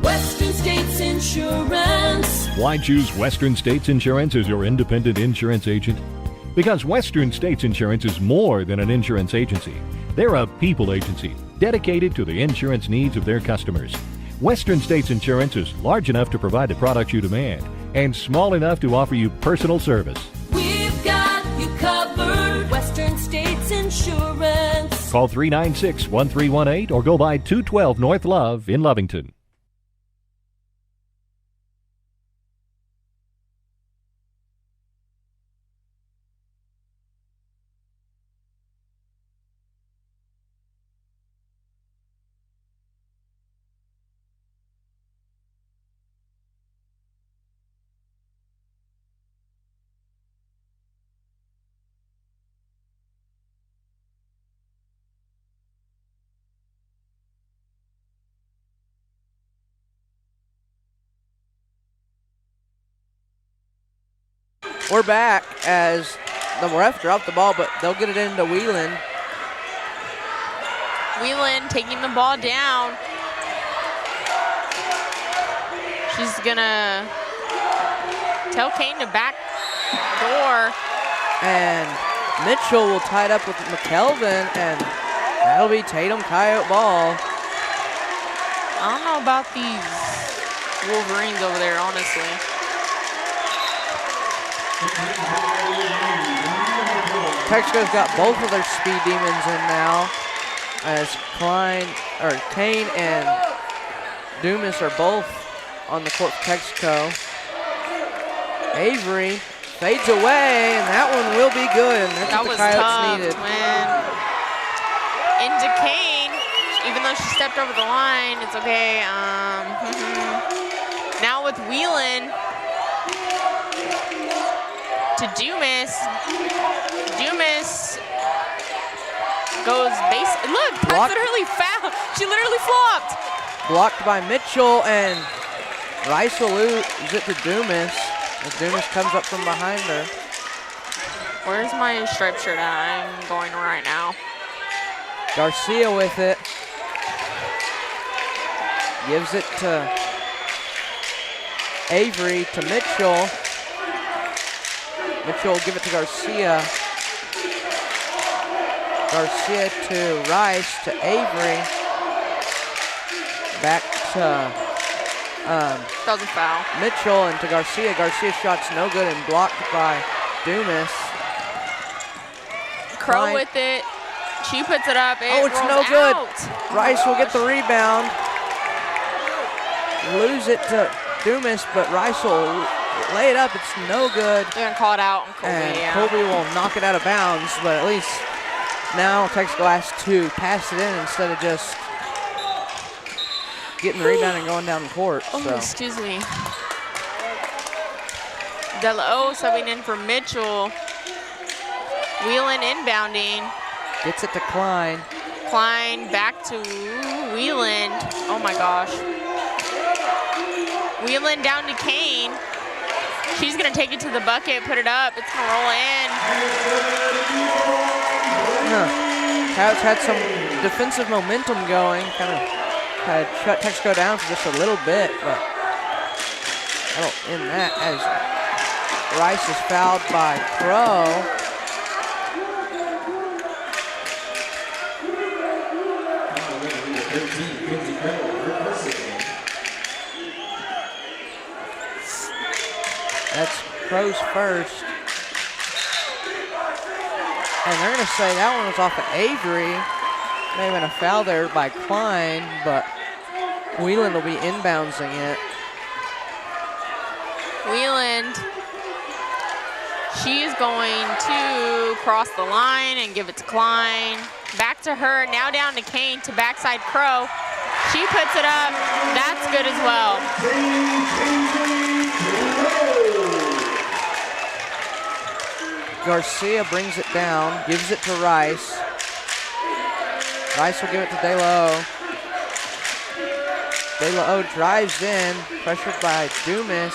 Western States Insurance. Why choose Western States Insurance as your independent insurance agent? Because Western States Insurance is more than an insurance agency. They're a people agency dedicated to the insurance needs of their customers. Western States Insurance is large enough to provide the products you demand and small enough to offer you personal service. We've got you covered. Western States Insurance. Call 396-1318 or go by 212 North Love in Lovington. We're back as the ref dropped the ball, but they'll get it into Wheeland. Wheeland taking the ball down. She's gonna tell Kane to back door. And Mitchell will tie it up with McKelvin, and that'll be Tatum Coyote ball. I don't know about these Wolverines over there, honestly. Texico's got both of their speed demons in now, as Kane and Dumas are both on the court for Texico. Avery fades away, and that one will be good. And that's That what was the Coyotes tough, needed. man. Into Kane, even though she stepped over the line, it's okay. Now with Wheelan to Dumas. Dumas goes base. Look, that's literally foul. She literally flopped. Blocked by Mitchell, and Rice will lose it to Dumas as Dumas comes up from behind her. Where's my striped shirt at? I'm going right now. Garcia with it. Gives it to Avery to Mitchell. Mitchell will give it to Garcia. Garcia to Rice to Avery. Back to That was a foul. Mitchell and to Garcia. Garcia's shot's no good and blocked by Dumas. Crow with it. She puts it up. Oh, it's no good. Rice will get the rebound. Lose it to Dumas, but Rice will lay it up. It's no good. They're going to call it out on Colby. And Colby will knock it out of bounds, but at least now Texico has to pass it in instead of just getting the rebound and going down the court. Oh, So. excuse me. Delo subbing in for Mitchell. Whelan inbounding. Gets it to Klein. Klein back to Whelan. Oh my gosh. Whelan down to Kane. She's gonna take it to the bucket, put it up. It's gonna roll in. Coyotes had some defensive momentum going. Kind of had shut Texico down for just a little bit, but that'll end that as Rice is fouled by Crow. That's Crow's first. And they're going to say that one was off of Avery. May have been a foul there by Klein, but Whelan will be inbouncing it. Whelan, she is going to cross the line and give it to Klein. Back to her, now down to Kane to backside Crow. She puts it up, that's good as well. Garcia brings it down, gives it to Rice. Rice will give it to De La O. De La O drives in, pressured by Dumas,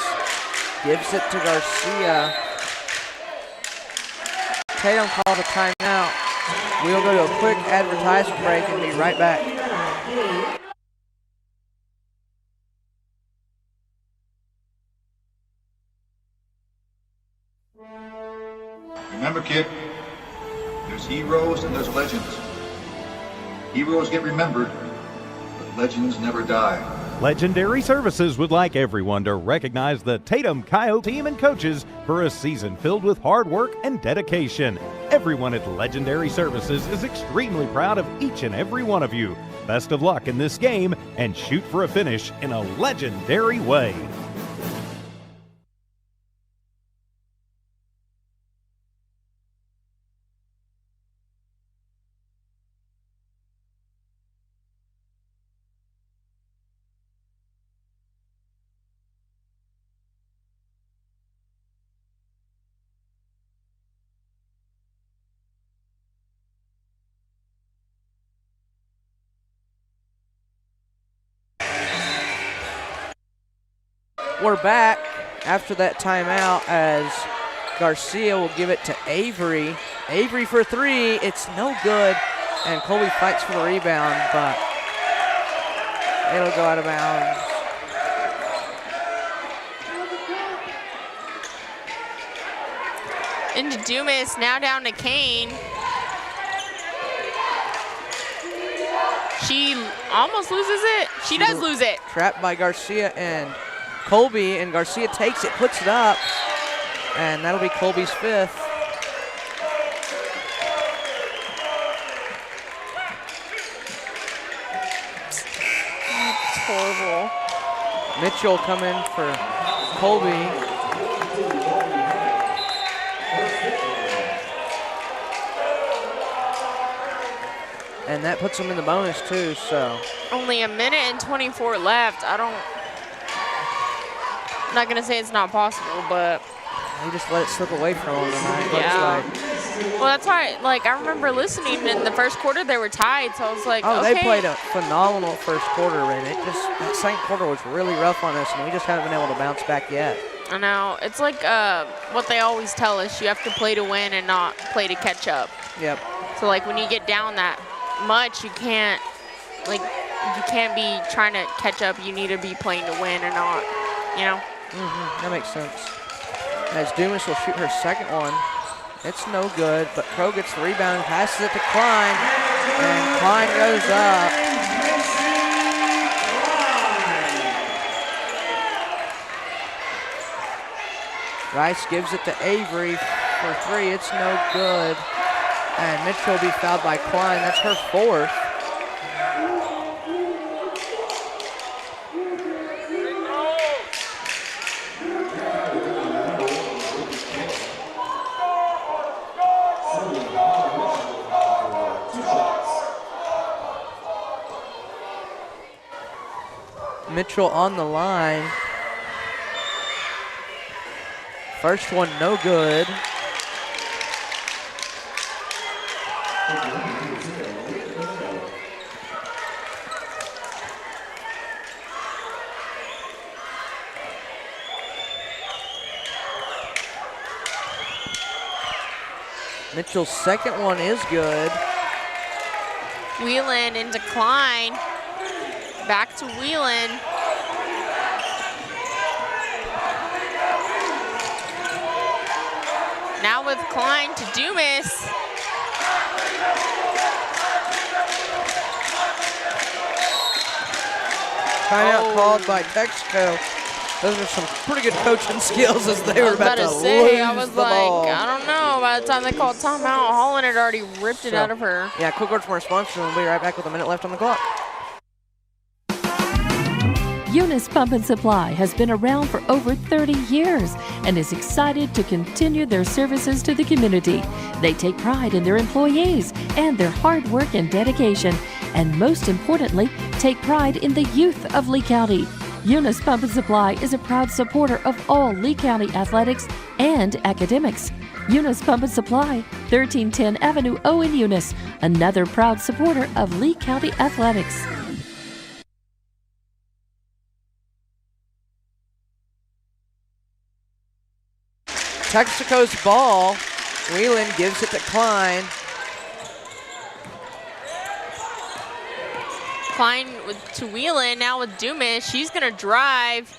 gives it to Garcia. Tatum called a timeout. We'll go to a quick advertisement break and be right back. Remember, kid, there's heroes and there's legends. Heroes get remembered, but legends never die. Legendary Services would like everyone to recognize the Tatum Coyote team and coaches for a season filled with hard work and dedication. Everyone at Legendary Services is extremely proud of each and every one of you. Best of luck in this game and shoot for a finish in a legendary way. We're back after that timeout as Garcia will give it to Avery. Avery for three, it's no good. And Colby fights for the rebound, but it'll go out of bounds. Into Dumas, now down to Kane. She almost loses it. She does lose it. Trapped by Garcia and Colby, and Garcia takes it, puts it up, and that'll be Colby's fifth. It's horrible. Mitchell come in for Colby. And that puts him in the bonus too, so. Only a minute and 24 left. I'm not gonna say it's not possible, but. He just let it slip away from him tonight. Yeah. Well, that's why, like, I remember listening in the first quarter, they were tied, so I was like, oh, okay. they played a phenomenal first quarter, and that second quarter was really rough on us, and we just haven't been able to bounce back yet. I know. It's like what they always tell us, you have to play to win and not play to catch up. Yep. So, like, when you get down that much, you can't be trying to catch up. You need to be playing to win and not, you know? That makes sense. As Dumas will shoot her second one. It's no good, but Crow gets the rebound, passes it to Klein, and Klein goes up. Rice gives it to Avery for three. It's no good. And Mitchell will be fouled by Klein. That's her fourth. Mitchell on the line. First one, no good. Mitchell's second one is good. Whelan into Klein. Back to Whelan. Now with Klein to Dumas. Timeout called by Texico. Those are some pretty good coaching skills as they were about to say, I lose was the like, ball. I don't know. By the time they called timeout, Holland had already ripped it out of her. Yeah, quick word from our sponsor, and we'll be right back with a minute left on the clock. Eunice Pump and Supply has been around for over 30 years and is excited to continue their services to the community. They take pride in their employees and their hard work and dedication, and most importantly, take pride in the youth of Lee County. Eunice Pump and Supply is a proud supporter of all Lee County athletics and academics. Eunice Pump and Supply, 1310 Avenue O in Eunice, another proud supporter of Lee County athletics. Texico's ball. Whelan gives it to Klein. Klein to Whelan, now with Dumas. She's going to drive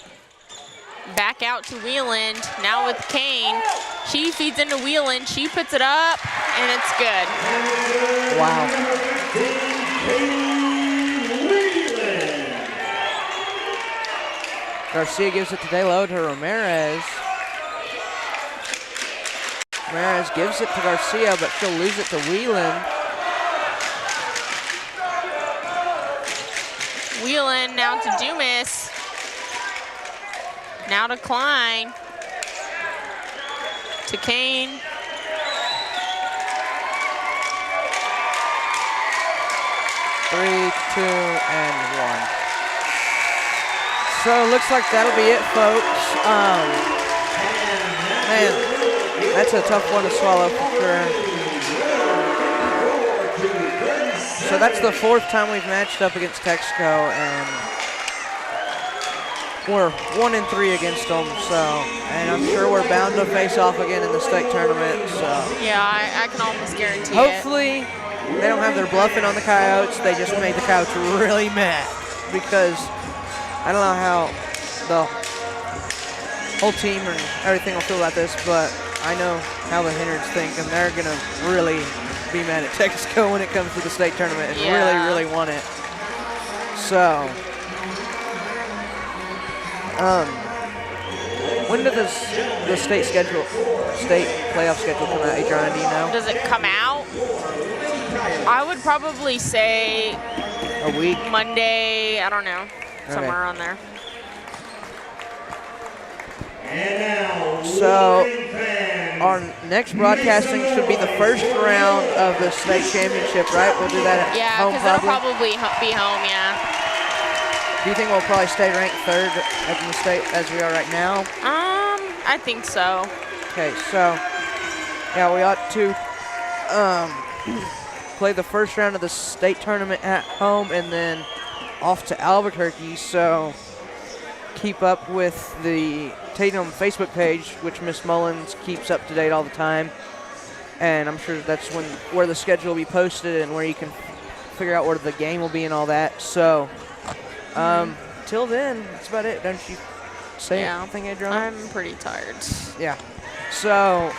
back out to Whelan. Now with Kane. She feeds into Whelan. She puts it up, and it's good. Wow. Garcia gives it to De La O to Ramirez. Ramirez gives it to Garcia, but she'll lose it to Whelan. Whelan now to Dumas. Now to Klein. To Kane. Three, two, and one. So looks like that'll be it, folks. Man, that's a tough one to swallow for sure. So that's the fourth time we've matched up against Texico, and we're 1-3 against them. So, and I'm sure we're bound to face off again in the state tournament. So Yeah, I can almost guarantee hopefully they don't have their bluffing on the Coyotes. They just made the Coyotes really mad, because I don't know how the whole team and everything will feel about this, but I know how the Henards think, and they're going to really be mad at Texico when it comes to the state tournament and really want it. So, when did the state playoff schedule come out, Adrian, do you know? Does it come out? I would probably say a week? Monday, I don't know, somewhere on there. So our next broadcasting should be the first round of the state championship, right? We'll do that at home, because it'll probably be home, yeah. Do you think we'll probably stay ranked third at the state as we are right now? I think so. Okay, so yeah, we ought to play the first round of the state tournament at home and then off to Albuquerque. So keep up with the Tatum Facebook page, which Miss Mullins keeps up to date all the time, and I'm sure that's where the schedule will be posted and where you can figure out where the game will be and all that. So till then, that's about it. Don't you say anything, Adrian? I'm pretty tired. Yeah. So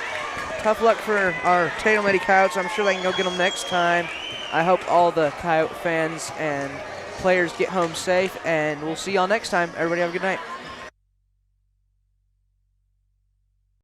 tough luck for our Tatum Lady Coyotes. I'm sure they can go get them next time. I hope all the Coyote fans and players get home safe, and we'll see y'all next time. Everybody have a good night.